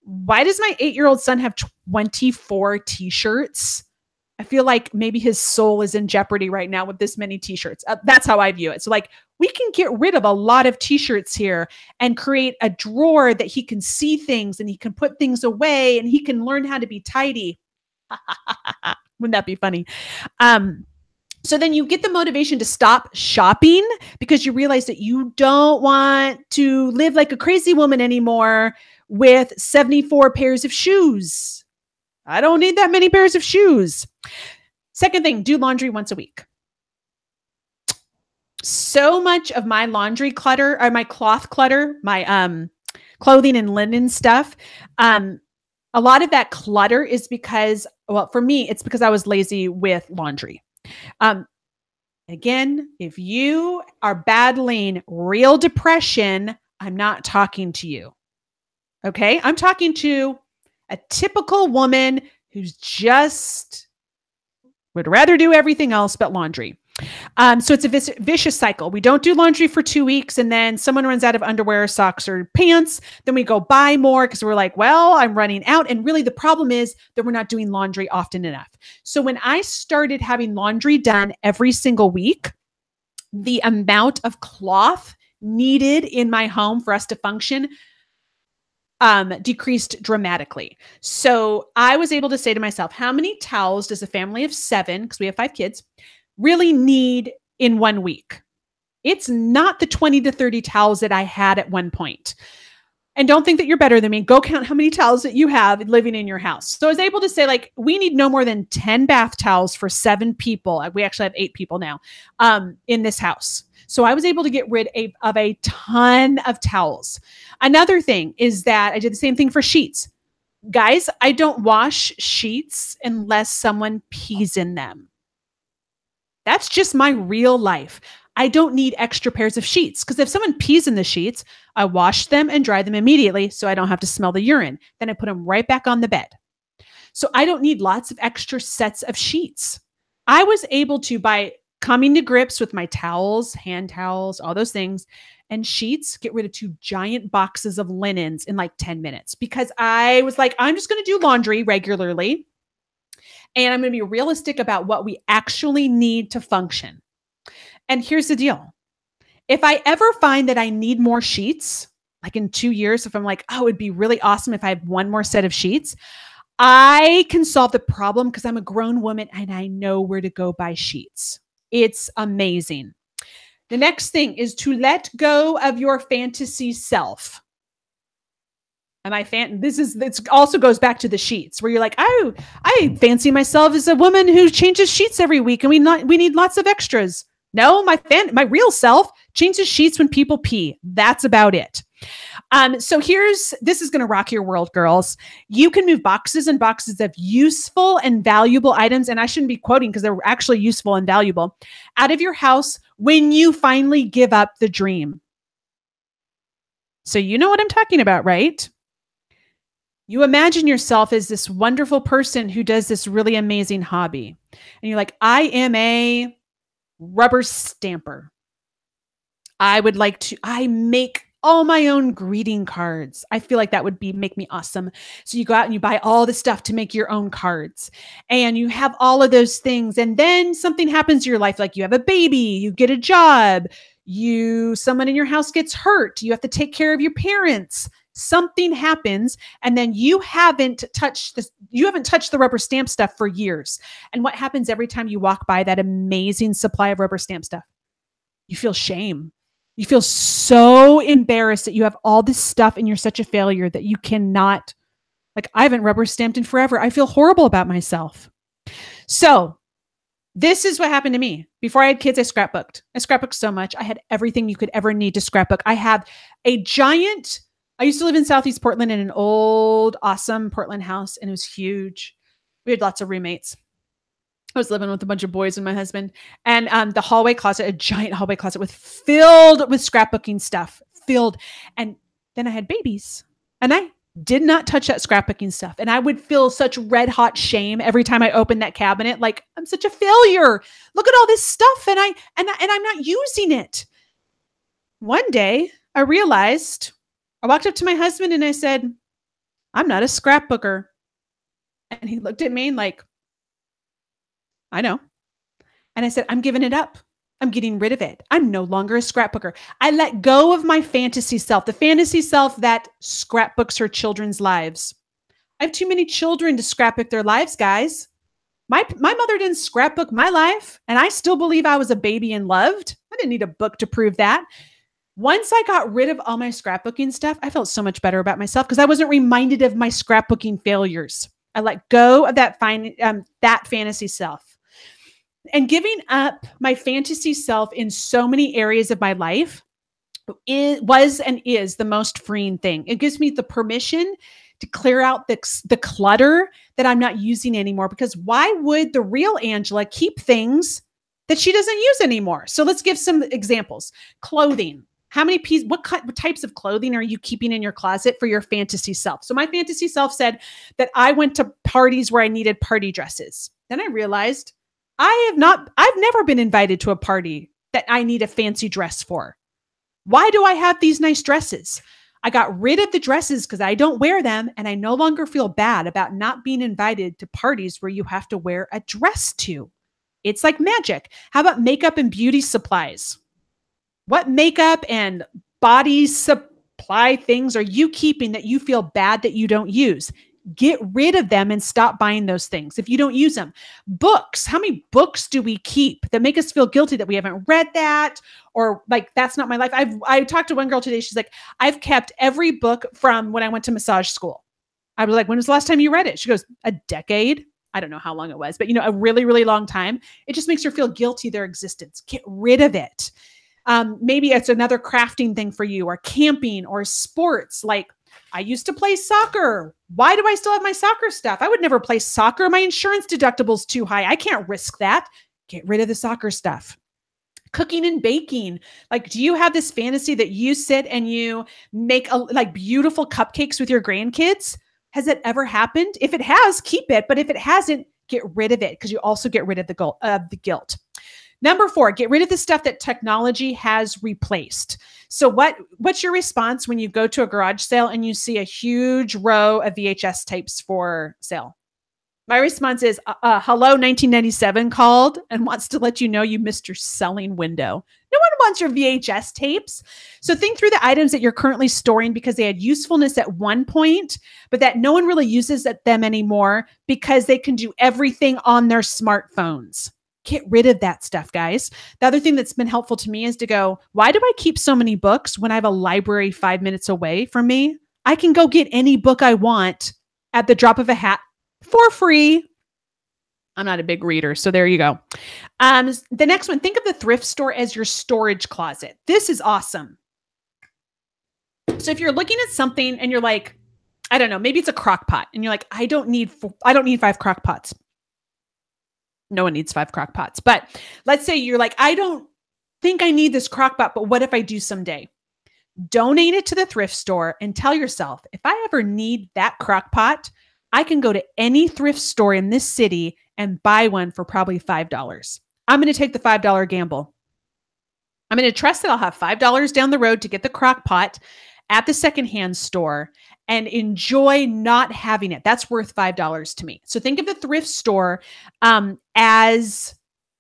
why does my 8-year-old son have 24 t-shirts? I feel like maybe his soul is in jeopardy right now with this many t-shirts. That's how I view it. So like we can get rid of a lot of t-shirts here and create a drawer that he can see things and he can put things away and he can learn how to be tidy. Wouldn't that be funny? So then you get the motivation to stop shopping because you realize that you don't want to live like a crazy woman anymore with 74 pairs of shoes. I don't need that many pairs of shoes. Second thing, do laundry once a week. So much of my laundry clutter, or my cloth clutter, my clothing and linen stuff, a lot of that clutter is because, well, for me, it's because I was lazy with laundry. Again, if you are battling real depression, I'm not talking to you. Okay? I'm talking to a typical woman who's just would rather do everything else but laundry. So it's a vicious cycle. We don't do laundry for 2 weeks and then someone runs out of underwear, socks, or pants. Then we go buy more because we're like, well, I'm running out. And really the problem is that we're not doing laundry often enough. So when I started having laundry done every single week, the amount of cloth needed in my home for us to function decreased dramatically. So I was able to say to myself, how many towels does a family of 7, because we have 5 kids, really need in 1 week? It's not the 20 to 30 towels that I had at one point. And don't think that you're better than me. Go count how many towels that you have living in your house. So I was able to say, like, we need no more than 10 bath towels for 7 people. We actually have 8 people now in this house. So I was able to get rid of a ton of towels. Another thing is that I did the same thing for sheets. Guys, I don't wash sheets unless someone pees in them. That's just my real life. I don't need extra pairs of sheets because if someone pees in the sheets, I wash them and dry them immediately so I don't have to smell the urine. Then I put them right back on the bed. So I don't need lots of extra sets of sheets. I was able to, by coming to grips with my towels, hand towels, all those things, and sheets, get rid of 2 giant boxes of linens in like 10 minutes because I was like, I'm just going to do laundry regularly. And I'm going to be realistic about what we actually need to function. And here's the deal. If I ever find that I need more sheets, like in 2 years, if I'm like, oh, it'd be really awesome if I had one more set of sheets, I can solve the problem because I'm a grown woman and I know where to go buy sheets. It's amazing. The next thing is to let go of your fantasy self. And it also goes back to the sheets where you're like, oh, I fancy myself as a woman who changes sheets every week and we need lots of extras. No, my real self changes sheets when people pee. That's about it. So this is going to rock your world, girls. You can move boxes and boxes of useful and valuable items. And I shouldn't be quoting because they're actually useful and valuable out of your house when you finally give up the dream. So you know what I'm talking about, right? You imagine yourself as this wonderful person who does this really amazing hobby. And you're like, I am a rubber stamper. I make all my own greeting cards. I feel like that would make me awesome. So you go out and you buy all the stuff to make your own cards and you have all of those things. And then something happens to your life. Like you have a baby, you get a job, someone in your house gets hurt. You have to take care of your parents. Something happens and then you haven't touched the rubber stamp stuff for years. And what happens every time you walk by that amazing supply of rubber stamp stuff? You feel shame. You feel so embarrassed that you have all this stuff and you're such a failure that you cannot, like, I haven't rubber stamped in forever. I feel horrible about myself. So this is what happened to me. Before I had kids, I scrapbooked. I scrapbooked so much. I had everything you could ever need to scrapbook. I used to live in Southeast Portland in an old, awesome Portland house, and it was huge. We had lots of roommates. I was living with a bunch of boys and my husband, and the hallway closet, a giant hallway closet filled with scrapbooking stuff, filled. And then I had babies, and I did not touch that scrapbooking stuff. And I would feel such red hot shame every time I opened that cabinet. Like, I'm such a failure. Look at all this stuff, and I'm not using it. One day, I realized. I walked up to my husband and I said, I'm not a scrapbooker. And he looked at me like, I know. And I said, I'm giving it up. I'm getting rid of it. I'm no longer a scrapbooker. I let go of my fantasy self, the fantasy self that scrapbooks her children's lives. I have too many children to scrapbook their lives, guys. My mother didn't scrapbook my life, and I still believe I was a baby and loved. I didn't need a book to prove that. Once I got rid of all my scrapbooking stuff, I felt so much better about myself because I wasn't reminded of my scrapbooking failures. I let go of that fantasy self. And giving up my fantasy self in so many areas of my life was and is the most freeing thing. It gives me the permission to clear out the clutter that I'm not using anymore, because why would the real Angela keep things that she doesn't use anymore? So let's give some examples. Clothing. What types of clothing are you keeping in your closet for your fantasy self? So my fantasy self said that I went to parties where I needed party dresses. Then I realized I've never been invited to a party that I need a fancy dress for. Why do I have these nice dresses? I got rid of the dresses because I don't wear them, and I no longer feel bad about not being invited to parties where you have to wear a dress to. It's like magic. How about makeup and beauty supplies? What makeup and body supply things are you keeping that you feel bad that you don't use? Get rid of them and stop buying those things if you don't use them. Books. How many books do we keep that make us feel guilty that we haven't read that? Or like, that's not my life. I talked to one girl today. She's like, I've kept every book from when I went to massage school. I was like, when was the last time you read it? She goes, a decade. I don't know how long it was, but a really, really long time. It just makes her feel guilty, their existence. Get rid of it. Maybe it's another crafting thing for you, or camping, or sports. Like, I used to play soccer. Why do I still have my soccer stuff? I would never play soccer. My insurance deductible's too high. I can't risk that. Get rid of the soccer stuff. Cooking and baking. Like, do you have this fantasy that you sit and you make beautiful cupcakes with your grandkids? Has it ever happened? If it has, keep it. But if it hasn't, get rid of it, because you also get rid of the guilt. Number 4, get rid of the stuff that technology has replaced. So what's your response when you go to a garage sale and you see a huge row of VHS tapes for sale? My response is, hello, 1997 called and wants to let you know you missed your selling window. No one wants your VHS tapes. So think through the items that you're currently storing because they had usefulness at one point, but that no one really uses them anymore because they can do everything on their smartphones. Get rid of that stuff, guys. The other thing that's been helpful to me is to go, why do I keep so many books when I have a library 5 minutes away from me? I can go get any book I want at the drop of a hat for free. I'm not a big reader, so there you go. The next one, think of the thrift store as your storage closet. This is awesome. So if you're looking at something and you're like, I don't know, maybe it's a crock pot and you're like, I don't need 5 crock pots. No one needs 5 crock pots. But let's say you're like, I don't think I need this crock pot, but what if I do someday? Donate it to the thrift store and tell yourself, if I ever need that crock pot, I can go to any thrift store in this city and buy one for probably $5. I'm going to take the $5 gamble. I'm going to trust that I'll have $5 down the road to get the crock pot at the secondhand store and enjoy not having it. That's worth $5 to me. So think of the thrift store as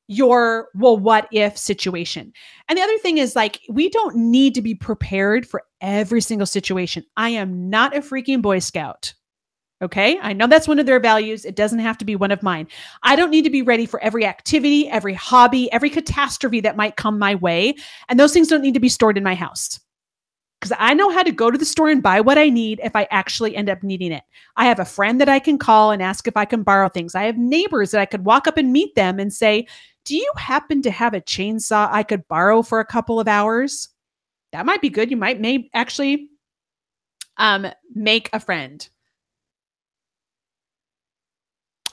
your, well, what if situation. And the other thing is, like, we don't need to be prepared for every single situation. I am not a freaking Boy Scout. Okay. I know that's one of their values. It doesn't have to be one of mine. I don't need to be ready for every activity, every hobby, every catastrophe that might come my way. And those things don't need to be stored in my house because I know how to go to the store and buy what I need if I actually end up needing it. I have a friend that I can call and ask if I can borrow things. I have neighbors that I could walk up and meet them and say, do you happen to have a chainsaw I could borrow for a couple of hours? That might be good. You may actually make a friend.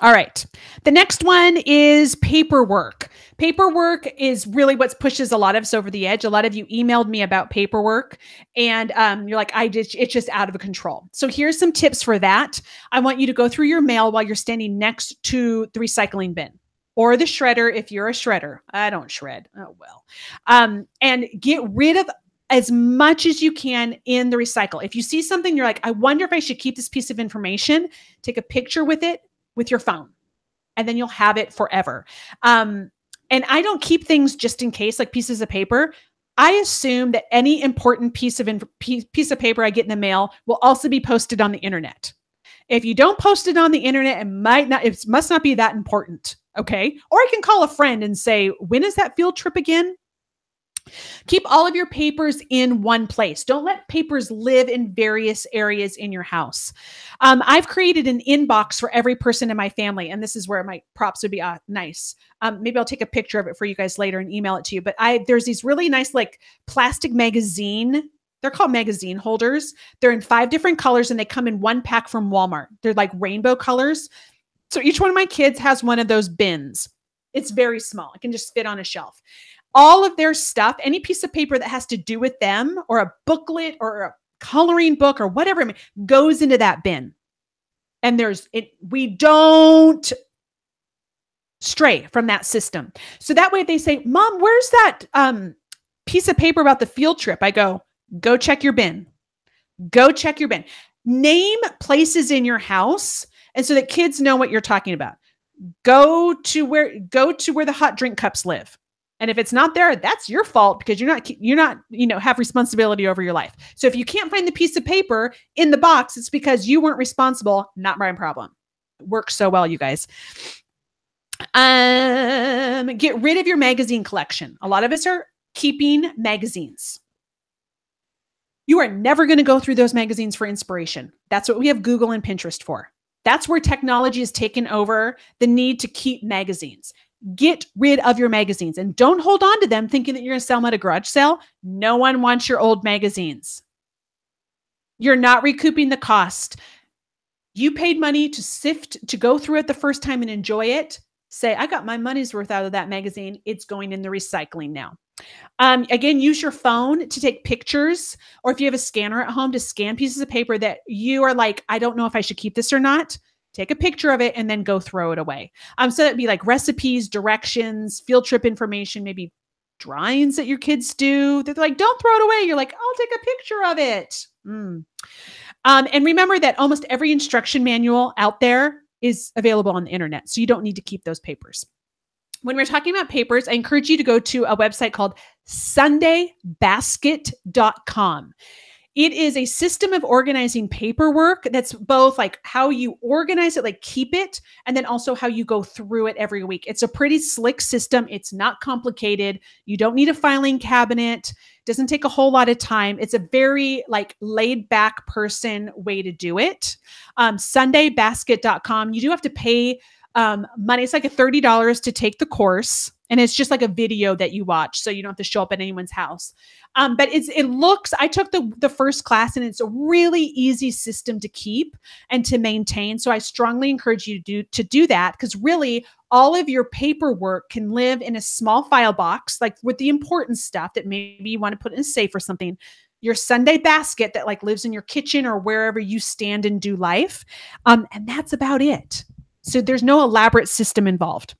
All right. The next one is paperwork. Paperwork is really what pushes a lot of us over the edge. A lot of you emailed me about paperwork and you're like, it's just out of control. So here's some tips for that. I want you to go through your mail while you're standing next to the recycling bin or the shredder if you're a shredder. I don't shred. Oh, well. And get rid of as much as you can in the recycle. If you see something, you're like, I wonder if I should keep this piece of information, take a picture with it with your phone, and then you'll have it forever. And I don't keep things just in case, like pieces of paper. I assume that any important piece of paper I get in the mail will also be posted on the internet. If you don't post it on the internet, it must not be that important. Okay. Or I can call a friend and say, when is that field trip again? Keep all of your papers in one place. Don't let papers live in various areas in your house. I've created an inbox for every person in my family, and this is where my props would be nice. Maybe I'll take a picture of it for you guys later and email it to you. But there's these really nice like plastic magazine. They're called magazine holders. They're in 5 different colors, and they come in one pack from Walmart. They're like rainbow colors. So each one of my kids has one of those bins. It's very small. It can just fit on a shelf. All of their stuff, any piece of paper that has to do with them or a booklet or a coloring book or whatever, goes into that bin. And we don't stray from that system. So that way if they say, Mom, where's that piece of paper about the field trip? I go check your bin. Go check your bin. Name places in your house. And so that kids know what you're talking about. Go to where the hot drink cups live. And if it's not there, that's your fault because you're not, have responsibility over your life. So if you can't find the piece of paper in the box, it's because you weren't responsible, not my problem. It works so well, you guys. Get rid of your magazine collection. A lot of us are keeping magazines. You are never going to go through those magazines for inspiration. That's what we have Google and Pinterest for. That's where technology has taken over the need to keep magazines. Get rid of your magazines and don't hold on to them thinking that you're going to sell them at a garage sale. No one wants your old magazines. You're not recouping the cost. You paid money to go through it the first time and enjoy it. Say, I got my money's worth out of that magazine. It's going in the recycling now. Again, use your phone to take pictures, or if you have a scanner at home to scan pieces of paper that you are like, I don't know if I should keep this or not. Take a picture of it and then go throw it away. So that'd be like recipes, directions, field trip information, maybe drawings that your kids do. They're like, don't throw it away. You're like, I'll take a picture of it. And remember that almost every instruction manual out there is available on the internet. So you don't need to keep those papers. When we're talking about papers, I encourage you to go to a website called sundaybasket.com. It is a system of organizing paperwork that's both like how you organize it, like keep it, and then also how you go through it every week. It's a pretty slick system. It's not complicated. You don't need a filing cabinet. It doesn't take a whole lot of time. It's a very like laid back person way to do it. Sundaybasket.com. You do have to pay money. It's like $30 to take the course. And it's just like a video that you watch. So you don't have to show up at anyone's house. But I took the first class and it's a really easy system to keep and to maintain. So I strongly encourage you to do that, because really all of your paperwork can live in a small file box, like with the important stuff that maybe you want to put in a safe or something. Your Sunday basket that like lives in your kitchen or wherever you stand and do life. And that's about it. So there's no elaborate system involved.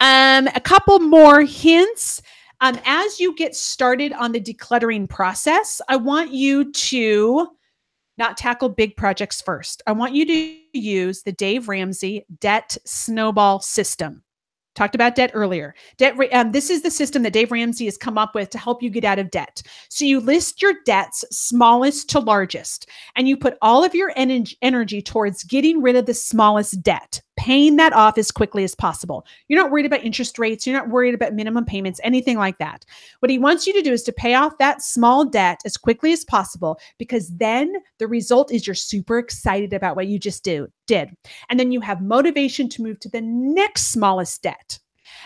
A couple more hints. As you get started on the decluttering process, I want you to not tackle big projects first. I want you to use the Dave Ramsey debt snowball system. Talked about debt earlier. This is the system that Dave Ramsey has come up with to help you get out of debt. So you list your debts smallest to largest, and you put all of your energy towards getting rid of the smallest debt, paying that off as quickly as possible. You're not worried about interest rates. You're not worried about minimum payments, anything like that. What he wants you to do is to pay off that small debt as quickly as possible, because then the result is you're super excited about what you just did. And then you have motivation to move to the next smallest debt.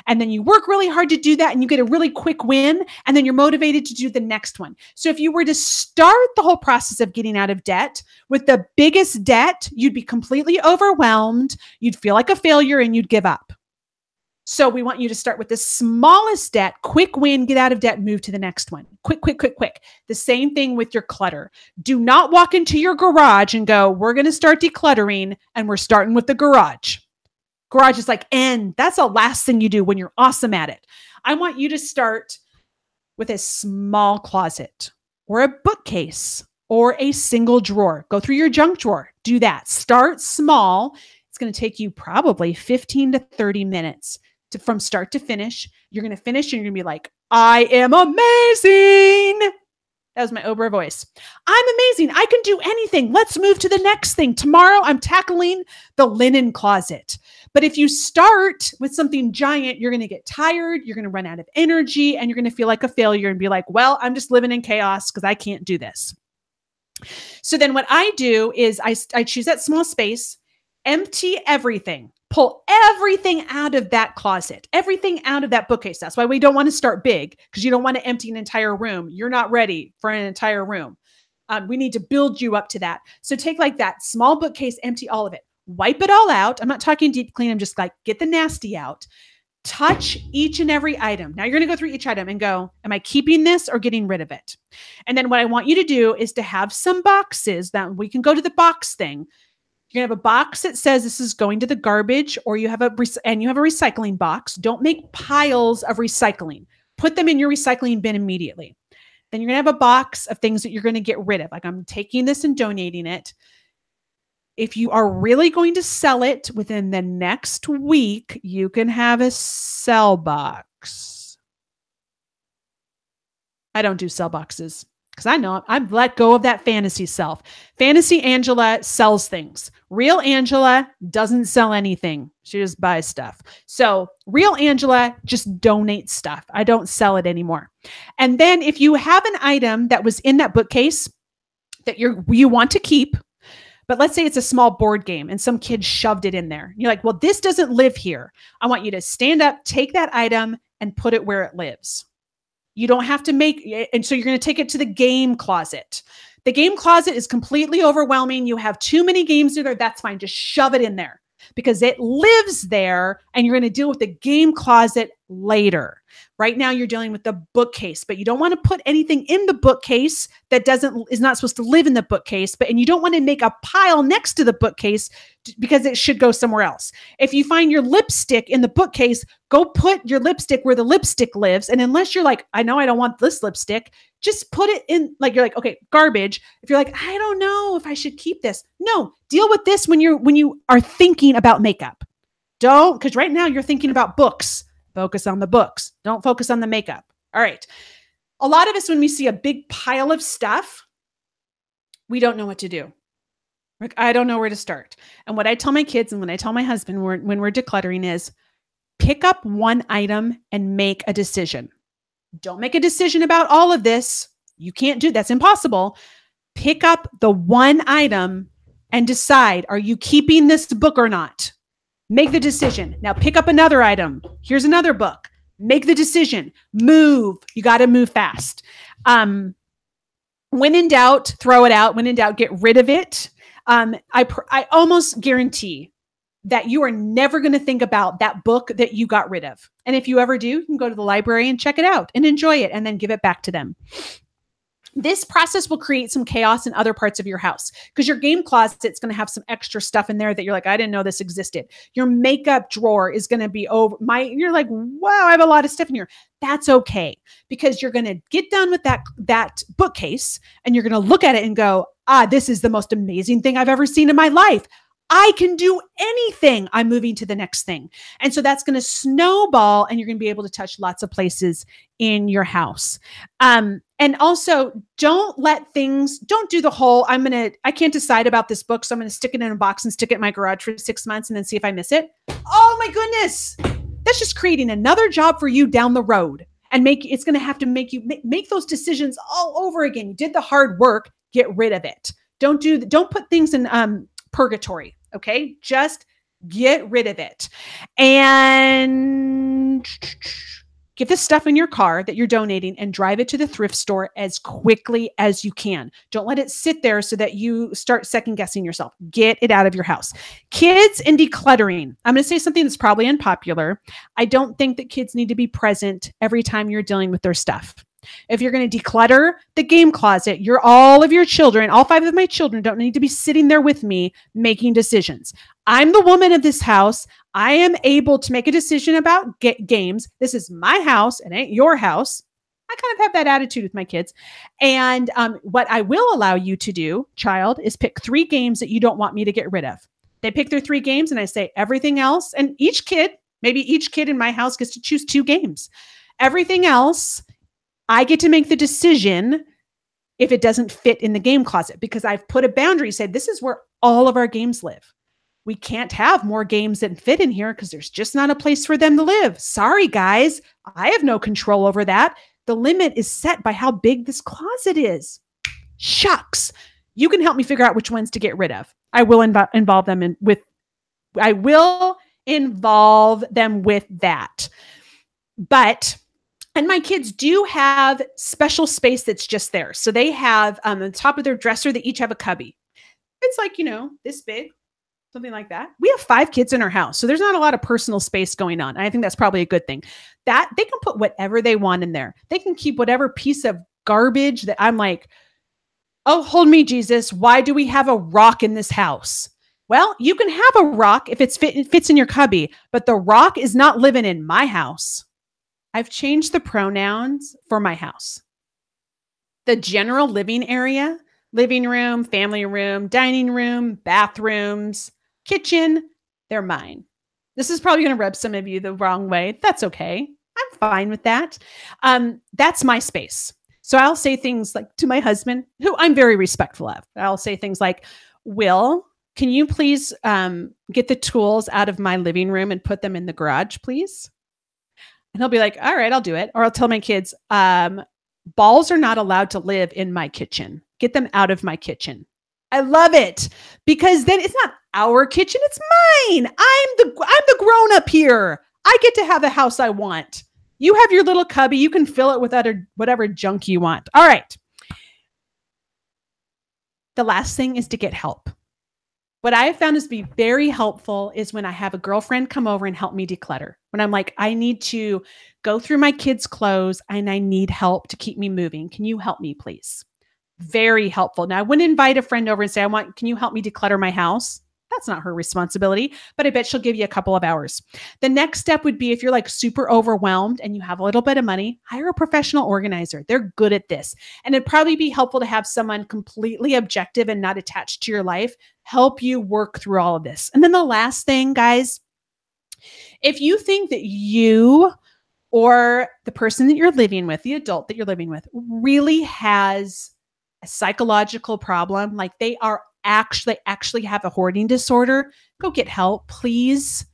And then you work really hard to do that and you get a really quick win. And then you're motivated to do the next one. So if you were to start the whole process of getting out of debt with the biggest debt, you'd be completely overwhelmed. You'd feel like a failure and you'd give up. So we want you to start with the smallest debt, quick win, get out of debt, move to the next one. Quick. The same thing with your clutter. Do not walk into your garage and go, we're going to start decluttering and we're starting with the garage. Garage is like end. That's the last thing you do when you're awesome at it. I want you to start with a small closet or a bookcase or a single drawer. Go through your junk drawer. Do that. Start small. It's going to take you probably 15 to 30 minutes from start to finish. You're going to finish and you're going to be like, I am amazing. That was my Oprah voice. I'm amazing. I can do anything. Let's move to the next thing. Tomorrow, I'm tackling the linen closet. But if you start with something giant, you're going to get tired. You're going to run out of energy and you're going to feel like a failure and be like, well, I'm just living in chaos because I can't do this. So then what I do is I choose that small space, empty everything. Pull everything out of that closet, everything out of that bookcase. That's why we don't want to start big, because you don't want to empty an entire room. You're not ready for an entire room. We need to build you up to that. So take like that small bookcase, empty all of it, wipe it all out. I'm not talking deep clean. I'm just like, get the nasty out. Touch each and every item. Now you're going to go through each item and go, am I keeping this or getting rid of it? And then what I want you to do is to have some boxes that we can go to the box thing. You're going to have a box that says this is going to the garbage, or you have a recycling box. Don't make piles of recycling. Put them in your recycling bin immediately. Then you're going to have a box of things that you're going to get rid of. Like, I'm taking this and donating it. If you are really going to sell it within the next week, you can have a sell box. I don't do sell boxes, because I know I've let go of that fantasy self. Fantasy Angela sells things. Real Angela doesn't sell anything. She just buys stuff. So real Angela just donates stuff. I don't sell it anymore. And then if you have an item that was in that bookcase that you want to keep, but let's say it's a small board game and some kid shoved it in there. You're like, well, this doesn't live here. I want you to stand up, take that item and put it where it lives. You don't have to make, and so you're going to take it to the game closet. The game closet is completely overwhelming. You have too many games in there. That's fine. Just shove it in there because it lives there and you're going to deal with the game closet later. Right now you're dealing with the bookcase, but you don't want to put anything in the bookcase that is not supposed to live in the bookcase, and you don't want to make a pile next to the bookcase because it should go somewhere else. If you find your lipstick in the bookcase, go put your lipstick where the lipstick lives. And unless you're like, I know I don't want this lipstick, just put it in, like, you're like, okay, garbage. If you're like, I don't know if I should keep this. No, deal with this when you are thinking about makeup. Don't, because right now you're thinking about books. Focus on the books. Don't focus on the makeup. All right. A lot of us, when we see a big pile of stuff, we don't know what to do. Like, I don't know where to start. And what I tell my kids and when I tell my husband when we're decluttering is pick up one item and make a decision. Don't make a decision about all of this. You can't do that's impossible. Pick up the one item and decide, are you keeping this book or not? Make the decision. Now pick up another item. Here's another book. Make the decision. Move. You got to move fast. When in doubt, throw it out. When in doubt, get rid of it. I almost guarantee that you are never going to think about that book that you got rid of. And if you ever do, you can go to the library and check it out and enjoy it and then give it back to them. This process will create some chaos in other parts of your house because your game closet's going to have some extra stuff in there that you're like, I didn't know this existed. Your makeup drawer is going to be you're like, wow, I have a lot of stuff in here. That's okay because you're going to get done with that bookcase and you're going to look at it and go, this is the most amazing thing I've ever seen in my life. I can do anything. I'm moving to the next thing. And so that's going to snowball and you're going to be able to touch lots of places in your house. And also don't do the whole, I can't decide about this book. So I'm going to stick it in a box and stick it in my garage for 6 months and then see if I miss it. Oh my goodness. That's just creating another job for you down the road and it's going to have to make you make those decisions all over again. You did the hard work, get rid of it. Don't put things in, purgatory. Okay. Just get rid of it and get the stuff in your car that you're donating and drive it to the thrift store as quickly as you can. Don't let it sit there so that you start second guessing yourself. Get it out of your house. Kids and decluttering. I'm going to say something that's probably unpopular. I don't think that kids need to be present every time you're dealing with their stuff. If you're going to declutter the game closet, all of your children, all 5 of my children don't need to be sitting there with me making decisions. I'm the woman of this house. I am able to make a decision about games. This is my house. It ain't your house. I kind of have that attitude with my kids. And what I will allow you to do, child, is pick 3 games that you don't want me to get rid of. They pick their 3 games and I say everything else. And each kid in my house gets to choose 2 games. Everything else, I get to make the decision if it doesn't fit in the game closet because I've put a boundary, said this is where all of our games live. We can't have more games that fit in here because there's just not a place for them to live. Sorry, guys. I have no control over that. The limit is set by how big this closet is. Shucks. You can help me figure out which ones to get rid of. I will involve them with that. And my kids do have special space that's just there. So they have on the top of their dresser, they each have a cubby. It's like, this big, something like that. We have 5 kids in our house. So there's not a lot of personal space going on. And I think that's probably a good thing. That they can put whatever they want in there. They can keep whatever piece of garbage that I'm like, oh, hold me, Jesus. Why do we have a rock in this house? Well, you can have a rock if it fits in your cubby, but the rock is not living in my house. I've changed the pronouns for my house. The general living area, living room, family room, dining room, bathrooms, kitchen, they're mine. This is probably going to rub some of you the wrong way. That's okay. I'm fine with that. That's my space. So I'll say things like to my husband, who I'm very respectful of. I'll say things like, Will, can you please get the tools out of my living room and put them in the garage, please? And he'll be like, all right, I'll do it. Or I'll tell my kids, balls are not allowed to live in my kitchen. Get them out of my kitchen. I love it because then it's not our kitchen. It's mine. I'm the grown up here. I get to have the house I want. You have your little cubby. You can fill it with whatever junk you want. All right. The last thing is to get help. what I have found is be very helpful is when I have a girlfriend come over and help me declutter. When I'm like, I need to go through my kids' clothes and I need help to keep me moving. Can you help me, please? Very helpful. Now, I wouldn't invite a friend over and say, can you help me declutter my house? That's not her responsibility, but I bet she'll give you a couple of hours. The next step would be if you're like super overwhelmed and you have a little bit of money, hire a professional organizer. They're good at this. And it'd probably be helpful to have someone completely objective and not attached to your life help you work through all of this. And then the last thing, guys, if you think that you or the person that you're living with, the adult that you're living with, really has a psychological problem, like they actually have a hoarding disorder, go get help, please.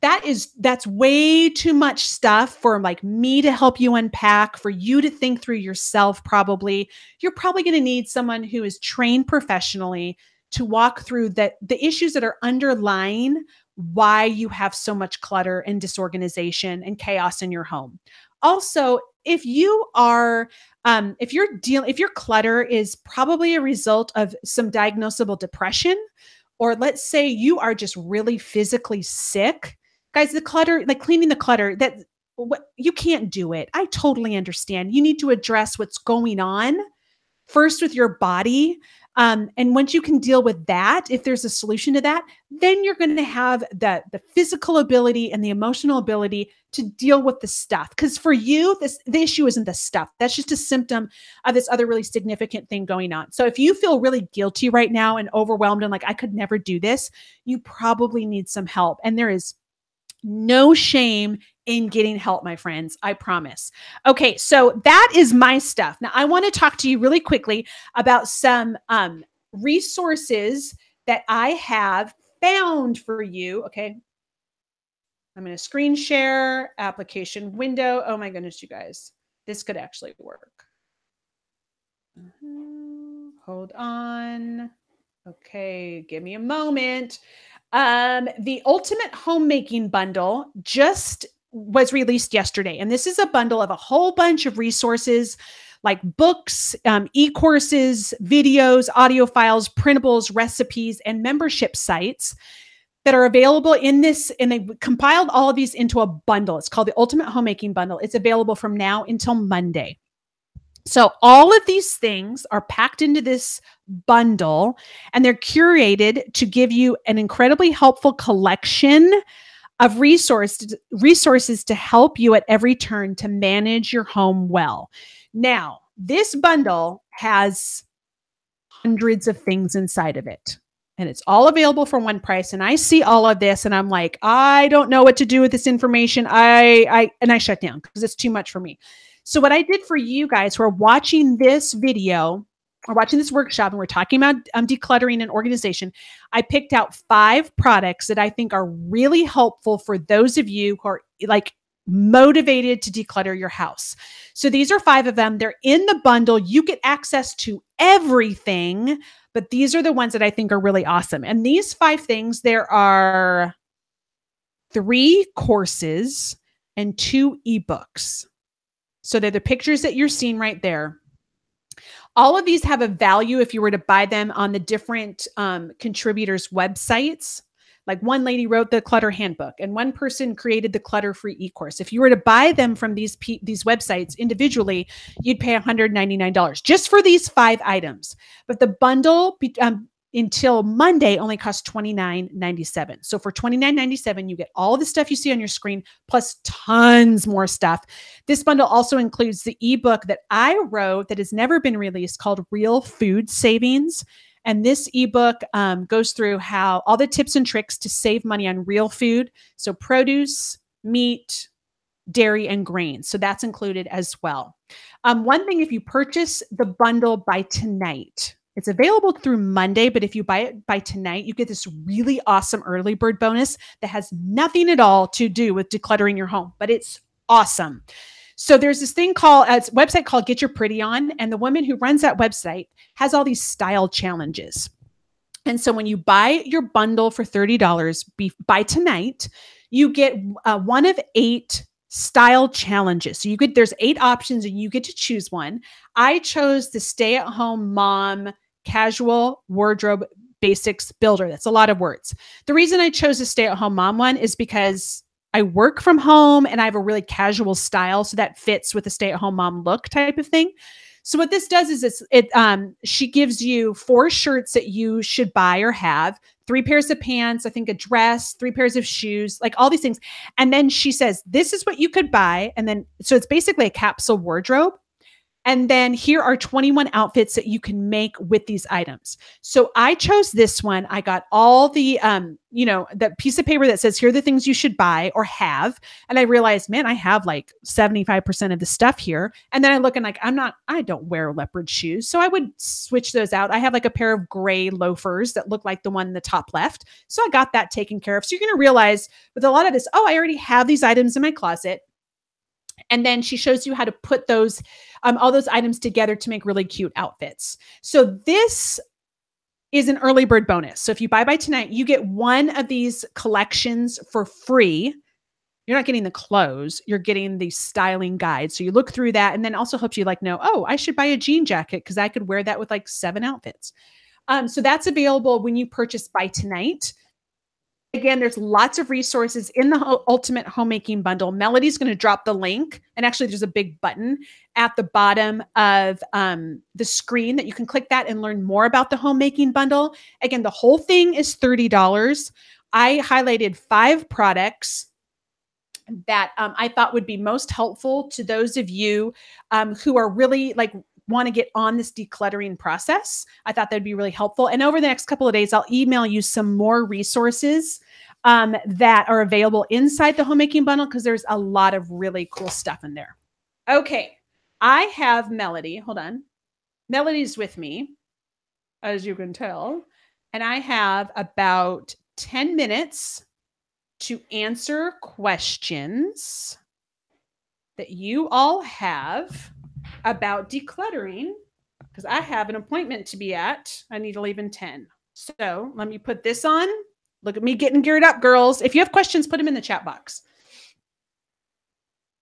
That's way too much stuff for like me to help you unpack, for you to think through yourself. Probably you're probably going to need someone who is trained professionally to walk through the issues that are underlying why you have so much clutter and disorganization and chaos in your home. Also, if your clutter is probably a result of some diagnosable depression, or let's say you are just really physically sick, guys, the clutter, like cleaning the clutter, you can't do it. I totally understand. You need to address what's going on first with your body. And once you can deal with that, if there's a solution to that, then you're going to have the physical ability and the emotional ability to deal with the stuff. Because for you, the issue isn't the stuff. That's just a symptom of this other really significant thing going on. So if you feel really guilty right now and overwhelmed and like, I could never do this, you probably need some help. And there is no shame in getting help, my friends. I promise. Okay, so that is my stuff. Now, I want to talk to you really quickly about some resources that I have found for you. Okay, I'm going to screen share application window. Oh my goodness, you guys, this could actually work. Hold on. Okay, give me a moment. The Ultimate Homemaking Bundle just was released yesterday. And this is a bundle of a whole bunch of resources like books, e-courses, videos, audio files, printables, recipes, and membership sites that are available in this. And they compiled all of these into a bundle. It's called the Ultimate Homemaking Bundle. It's available from now until Monday. So all of these things are packed into this bundle, and they're curated to give you an incredibly helpful collection of resources to help you at every turn to manage your home well. Now, this bundle has hundreds of things inside of it, and it's all available for one price. And I see all of this and I'm like, I don't know what to do with this information. I shut down because it's too much for me. So what I did for you guys who are watching this video or watching this workshop and we're talking about decluttering and organization, I picked out 5 products that I think are really helpful for those of you who are like motivated to declutter your house. So these are 5 of them. They're in the bundle. You get access to everything, but these are the ones that I think are really awesome. And these 5 things, there are 3 courses and 2 ebooks. So they're the pictures that you're seeing right there. All of these have a value if you were to buy them on the different contributors' websites. Like one lady wrote the Clutter Handbook and one person created the Clutter-Free e-course. If you were to buy them from these websites individually, you'd pay $199 just for these 5 items. But the bundle until Monday only costs $29.97. So for $29.97, you get all the stuff you see on your screen, plus tons more stuff. This bundle also includes the ebook that I wrote that has never been released called Real Food Savings. And this ebook goes through how all the tips and tricks to save money on real food. So produce, meat, dairy, and grains. So that's included as well. One thing, if you purchase the bundle by tonight, it's available through Monday, but if you buy it by tonight, you get this really awesome early bird bonus that has nothing at all to do with decluttering your home, but it's awesome. So there's this thing called, it's a website called Get Your Pretty On. And the woman who runs that website has all these style challenges. And so when you buy your bundle for $30 by tonight, you get one of 8 style challenges. So there's 8 options and you get to choose one. I chose the stay-at-home mom casual wardrobe basics builder. That's a lot of words. The reason I chose a stay-at-home mom one is because I work from home and I have a really casual style. So that fits with a stay-at-home mom look type of thing. So what this does is she gives you 4 shirts that you should buy or have, 3 pairs of pants, I think a dress, 3 pairs of shoes, like all these things. And then she says, this is what you could buy. And then, so it's basically a capsule wardrobe. And then here are 21 outfits that you can make with these items. So I chose this one. I got all the, the piece of paper that says, here are the things you should buy or have. And I realized, man, I have like 75% of the stuff here. And then I look and like, I don't wear leopard shoes. So I would switch those out. I have like a pair of gray loafers that look like the one in the top left. So I got that taken care of. So you're going to realize with a lot of this, I already have these items in my closet. And then she shows you how to put those, all those items together to make really cute outfits. So this is an early bird bonus. So if you buy by tonight, you get one of these collections for free. You're not getting the clothes, you're getting the styling guide. So you look through that and then also helps you like know, I should buy a jean jacket because I could wear that with like 7 outfits. So that's available when you purchase by tonight. Again, there's lots of resources in the Ultimate Homemaking Bundle. Melody's going to drop the link. And actually, there's a big button at the bottom of the screen that you can click that and learn more about the Homemaking Bundle. Again, the whole thing is $30. I highlighted 5 products that I thought would be most helpful to those of you who are really like want to get on this decluttering process. I thought that'd be really helpful. And over the next couple of days, I'll email you some more resources that are available inside the Homemaking Bundle because there's a lot of really cool stuff in there. Okay, I have Melody. Hold on. Melody's with me, as you can tell. And I have about 10 minutes to answer questions that you all have about decluttering because I have an appointment to be at. I need to leave in 10. So let me put this on. Look at me getting geared up, girls. If you have questions, put them in the chat box.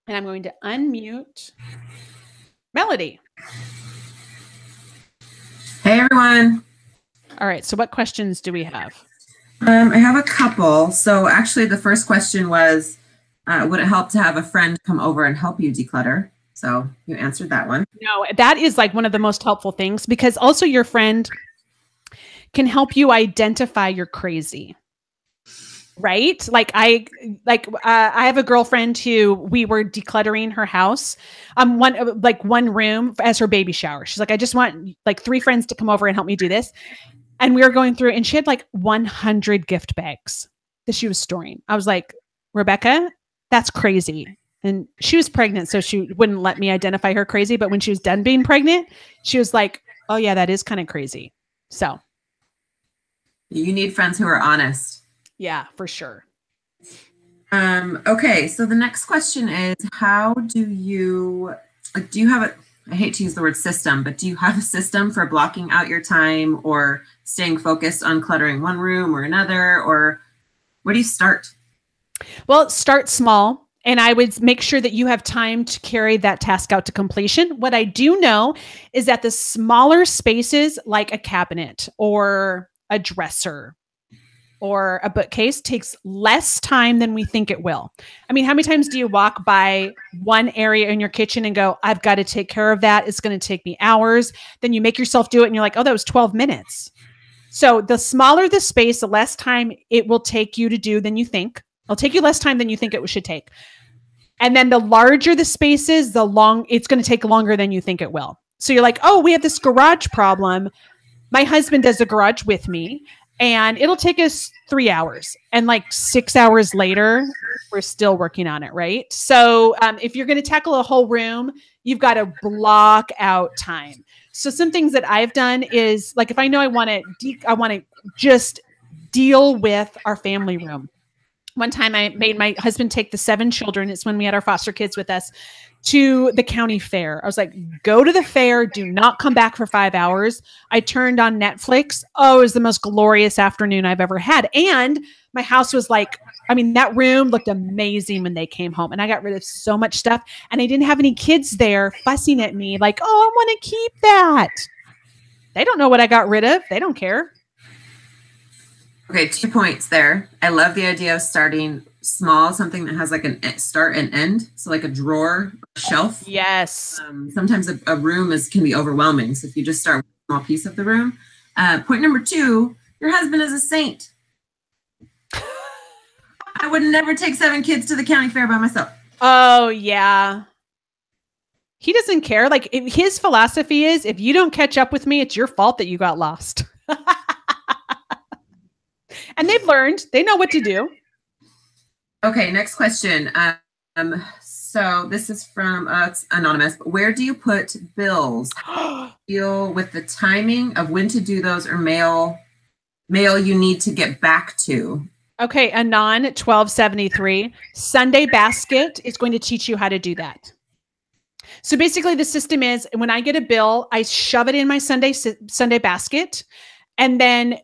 And I'm going to unmute Melody. Hey, everyone. All right. So what questions do we have? I have a couple. So actually the first question was, would it help to have a friend come over and help you declutter? So you answered that one. No, that is like one of the most helpful things because also your friend can help you identify your crazy. Right? Like I have a girlfriend who we were decluttering her house, one room as her baby shower. She's like, I just want like 3 friends to come over and help me do this. And we were going through and she had like 100 gift bags that she was storing. I was like, Rebecca, that's crazy. And she was pregnant, so she wouldn't let me identify her crazy. But when she was done being pregnant, she was like, oh yeah, that is kind of crazy. So you need friends who are honest. Yeah, for sure. Okay, so the next question is, how do you have I hate to use the word system, but do you have a system for blocking out your time or staying focused on cluttering one room or another, or where do you start? Well, start small. And I would make sure that you have time to carry that task out to completion. What I do know is that the smaller spaces like a cabinet or a dresser or a bookcase takes less time than we think it will. I mean, how many times do you walk by one area in your kitchen and go, I've got to take care of that. It's going to take me hours. Then you make yourself do it and you're like, oh, that was 12 minutes. So the smaller the space, the less time it will take you to do than you think. It'll take you less time than you think it should take. And then the larger the space is, it's going to take longer than you think it will. So you're like, oh, we have this garage problem. My husband does the garage with me and it'll take us 3 hours. And like 6 hours later, we're still working on it, right? So if you're going to tackle a whole room, you've got to block out time. So some things that I've done is like, if I know I want to just deal with our family room. One time I made my husband take the 7 children, it's when we had our foster kids with us, to the county fair. I was like, go to the fair, do not come back for 5 hours. I turned on Netflix. Oh, it was the most glorious afternoon I've ever had. And my house was like, I mean, that room looked amazing when they came home and I got rid of so much stuff and I didn't have any kids there fussing at me like, oh, I want to keep that. They don't know what I got rid of. They don't care. Okay, 2 points there. I love the idea of starting small, something that has like an start and end. So like a drawer, a shelf. Yes. Sometimes a room can be overwhelming. So if you just start with a small piece of the room. Point number 2, your husband is a saint. I would never take 7 kids to the county fair by myself. Oh, yeah. He doesn't care. Like his philosophy is, if you don't catch up with me, it's your fault that you got lost. And they've learned. They know what to do. Okay, next question. So this is from it's anonymous. But where do you put bills? Deal with the timing of when to do those, or mail you need to get back to? Okay, Anon 1273. Sunday Basket is going to teach you how to do that. So basically the system is, when I get a bill, I shove it in my Sunday Basket, and then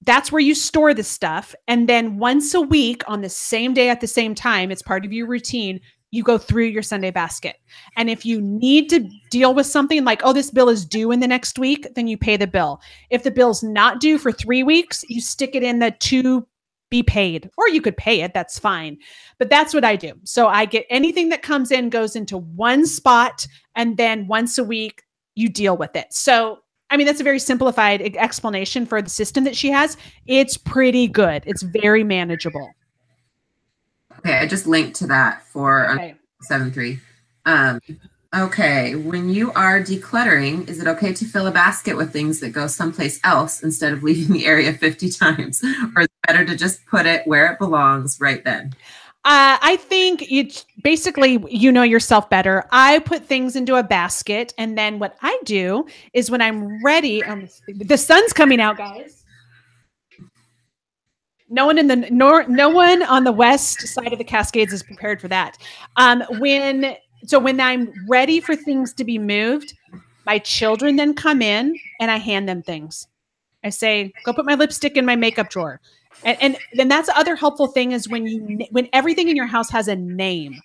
that's where you store the stuff. And then once a week on the same day at the same time, it's part of your routine, you go through your Sunday Basket. And if you need to deal with something like, oh, this bill is due in the next week, then you pay the bill. If the bill's not due for 3 weeks, you stick it in the to be paid, or you could pay it. That's fine. But that's what I do. So I get anything that comes in goes into one spot, and then once a week you deal with it. So I mean, that's a very simplified explanation for the system that she has. It's pretty good. It's very manageable. Okay, I just linked to that for Okay. 7.3. Okay, when you are decluttering, is it okay to fill a basket with things that go someplace else instead of leaving the area 50 times? Or is it better to just put it where it belongs right then? I think it's basically, you know yourself better. I put things into a basket, and then what I do is when I'm ready, the sun's coming out, guys. No one no one on the west side of the Cascades is prepared for that. When I'm ready for things to be moved, my children then come in and I hand them things. I say, go put my lipstick in my makeup drawer. And then that's the other helpful thing is when everything in your house has a name.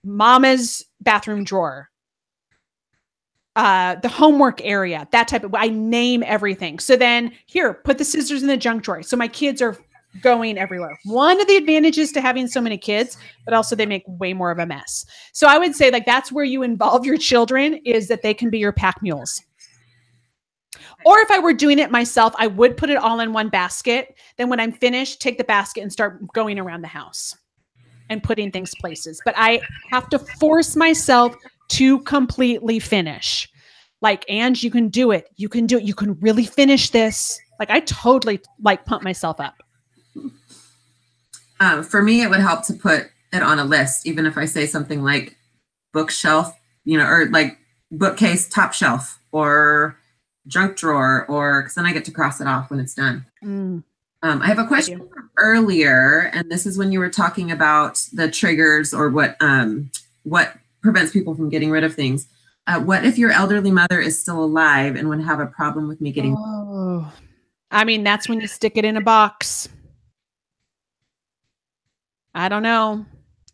Mama's bathroom drawer, the homework area, that type of, I name everything. So then here, put the scissors in the junk drawer. So my kids are going everywhere. One of the advantages to having so many kids, but also they make way more of a mess. So I would say like that's where you involve your children, is that they can be your pack mules. Or if I were doing it myself, I would put it all in one basket. Then when I'm finished, take the basket and start going around the house and putting things places. But I have to force myself to completely finish. Like, Ange, you can do it. You can do it. You can really finish this. Like, I totally like pump myself up. For me, it would help to put it on a list, even if I say something like bookshelf, or like bookcase, top shelf, or junk drawer, or because then I get to cross it off when it's done. I have a question from earlier, and this is when you were talking about the triggers or what prevents people from getting rid of things. What if your elderly mother is still alive and would have a problem with me getting? Oh, I mean, that's when you stick it in a box. I don't know.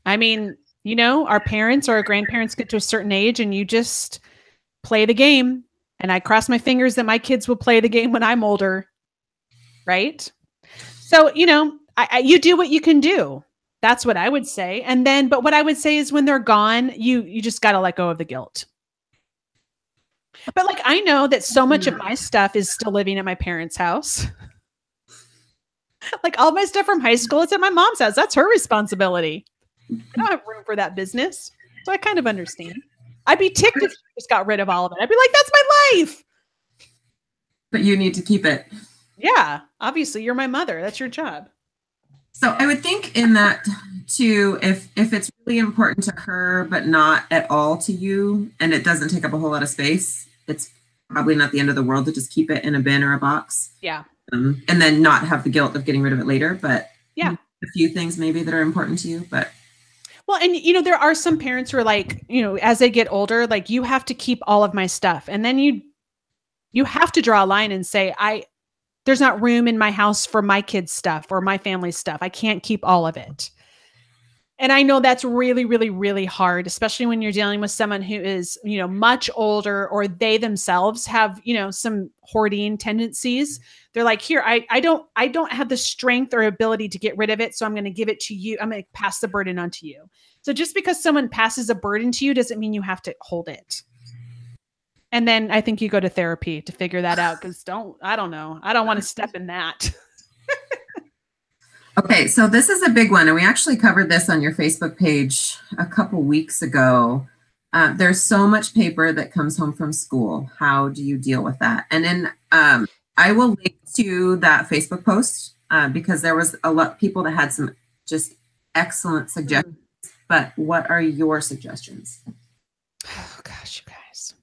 I mean, our parents or our grandparents get to a certain age and you just play the game. And I cross my fingers that my kids will play the game when I'm older. Right? So, you do what you can do. That's what I would say. And then, but what I would say is when they're gone, you just got to let go of the guilt. But like, I know that so much of my stuff is still living at my parents' house. Like all my stuff from high school, it's at my mom's house. That's her responsibility. I don't have room for that business. So I kind of understand. I'd be ticked if she just got rid of all of it. I'd be like, that's my life. But you need to keep it. Yeah. Obviously, you're my mother. That's your job. So I would think in that too, if it's really important to her, but not at all to you, and it doesn't take up a whole lot of space, it's probably not the end of the world to just keep it in a bin or a box. Yeah. And then not have the guilt of getting rid of it later. But yeah, a few things maybe that are important to you, but. Well, and there are some parents who are like, as they get older, like you have to keep all of my stuff. And then you have to draw a line and say, there's not room in my house for my kids' stuff or my family's stuff. I can't keep all of it. And I know that's really, really, really hard, especially when you're dealing with someone who is, much older, or they themselves have, some hoarding tendencies. They're like, here, I don't have the strength or ability to get rid of it. So I'm going to give it to you. I'm going to pass the burden on to you. So just because someone passes a burden to you doesn't mean you have to hold it. And then I think you go to therapy to figure that out. Cause I don't know. I don't want to step in that. Okay, so this is a big one, and we actually covered this on your Facebook page a couple weeks ago. There's so much paper that comes home from school. How do you deal with that? And then I will link to that Facebook post because there was a lot of people that had some just excellent suggestions. But what are your suggestions? Oh gosh, you guys.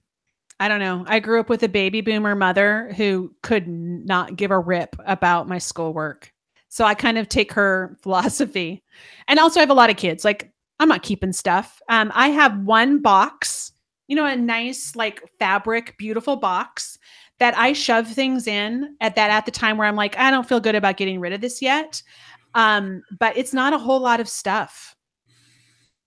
I don't know. I grew up with a baby boomer mother who could not give a rip about my schoolwork. So I kind of take her philosophy. And also I have a lot of kids. Like, I'm not keeping stuff. I have one box, a nice like fabric, beautiful box that I shove things in at the time where I'm like, I don't feel good about getting rid of this yet. But it's not a whole lot of stuff.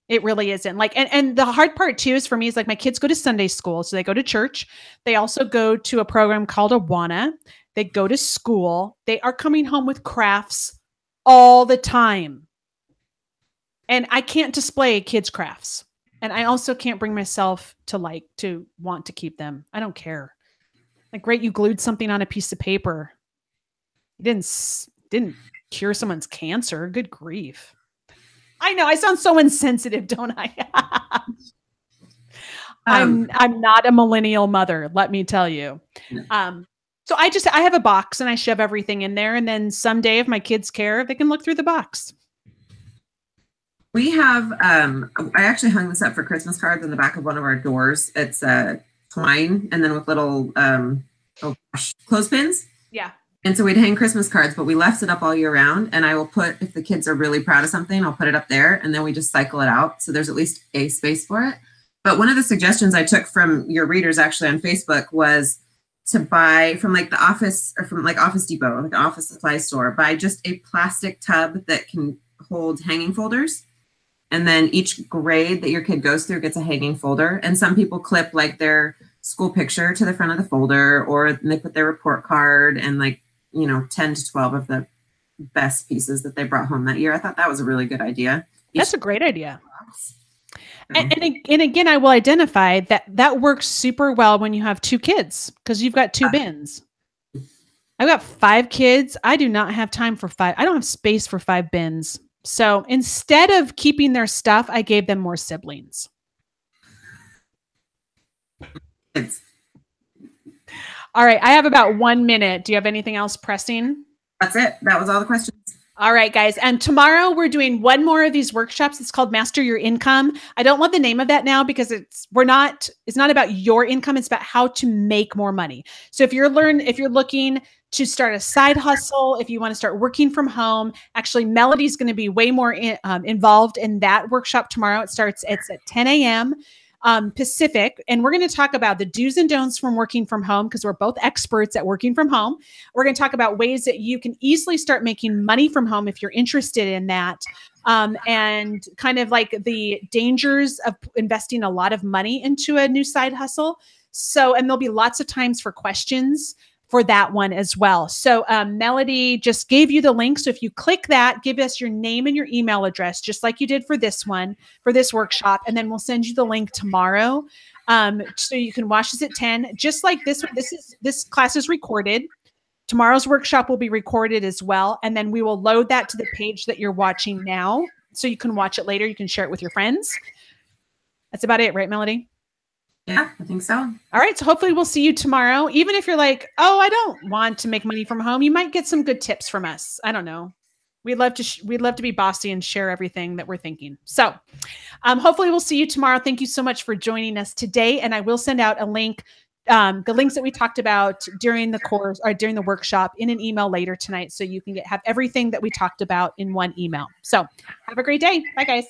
It really isn't. Like, and the hard part too is for me is like my kids go to Sunday school. So they go to church. They also go to a program called Awana. They go to school. They are coming home with crafts all the time. And I can't display kids' crafts. And I also can't bring myself to want to keep them. I don't care. Like, great, you glued something on a piece of paper. You didn't cure someone's cancer. Good grief. I know I sound so insensitive, don't I? I'm not a millennial mother, let me tell you. So I have a box and I shove everything in there. And then someday if my kids care, they can look through the box. We have, I actually hung this up for Christmas cards on the back of one of our doors. It's twine and then with little clothespins. Yeah. And so we'd hang Christmas cards, but we left it up all year round. And I will put, if the kids are really proud of something, I'll put it up there and then we just cycle it out. So there's at least a space for it. But one of the suggestions I took from your readers actually on Facebook was to buy from like the office or from like Office Depot, like an office supply store, buy just a plastic tub that can hold hanging folders. And then each grade that your kid goes through gets a hanging folder. And some people clip like their school picture to the front of the folder, or they put their report card and like, 10 to 12 of the best pieces that they brought home that year. I thought that was a really good idea. That's a great idea. And again, I will identify that works super well when you have two kids because you've got two bins. I've got 5 kids. I do not have time for 5. I don't have space for 5 bins. So instead of keeping their stuff, I gave them more siblings. All right. I have about 1 minute. Do you have anything else pressing? That's it. That was all the questions. All right, guys. And tomorrow we're doing one more of these workshops. It's called Master Your Income. I don't want the name of that now because it's not about your income. It's about how to make more money. So if you're looking to start a side hustle, if you want to start working from home, actually Melody's going to be way more involved in that workshop tomorrow. It's at 10 a.m. Pacific. And we're going to talk about the do's and don'ts from working from home because we're both experts at working from home. We're going to talk about ways that you can easily start making money from home if you're interested in that. And kind of like the dangers of investing a lot of money into a new side hustle. And there'll be lots of times for questions for that one as well. So Melody just gave you the link. So if you click that, give us your name and your email address, just like you did for this one, for this workshop. And then we'll send you the link tomorrow. So you can watch this at 10, just like this one. This class is recorded. Tomorrow's workshop will be recorded as well. And then we will load that to the page that you're watching now. So you can watch it later. You can share it with your friends. That's about it, right, Melody? Yeah, I think so. All right. So hopefully we'll see you tomorrow. Even if you're like, oh, I don't want to make money from home, you might get some good tips from us. I don't know. We'd love to be bossy and share everything that we're thinking. So hopefully we'll see you tomorrow. Thank you so much for joining us today. And I will send out a link, the links that we talked about during the course or during the workshop in an email later tonight. So you can have everything that we talked about in one email. So have a great day. Bye, guys.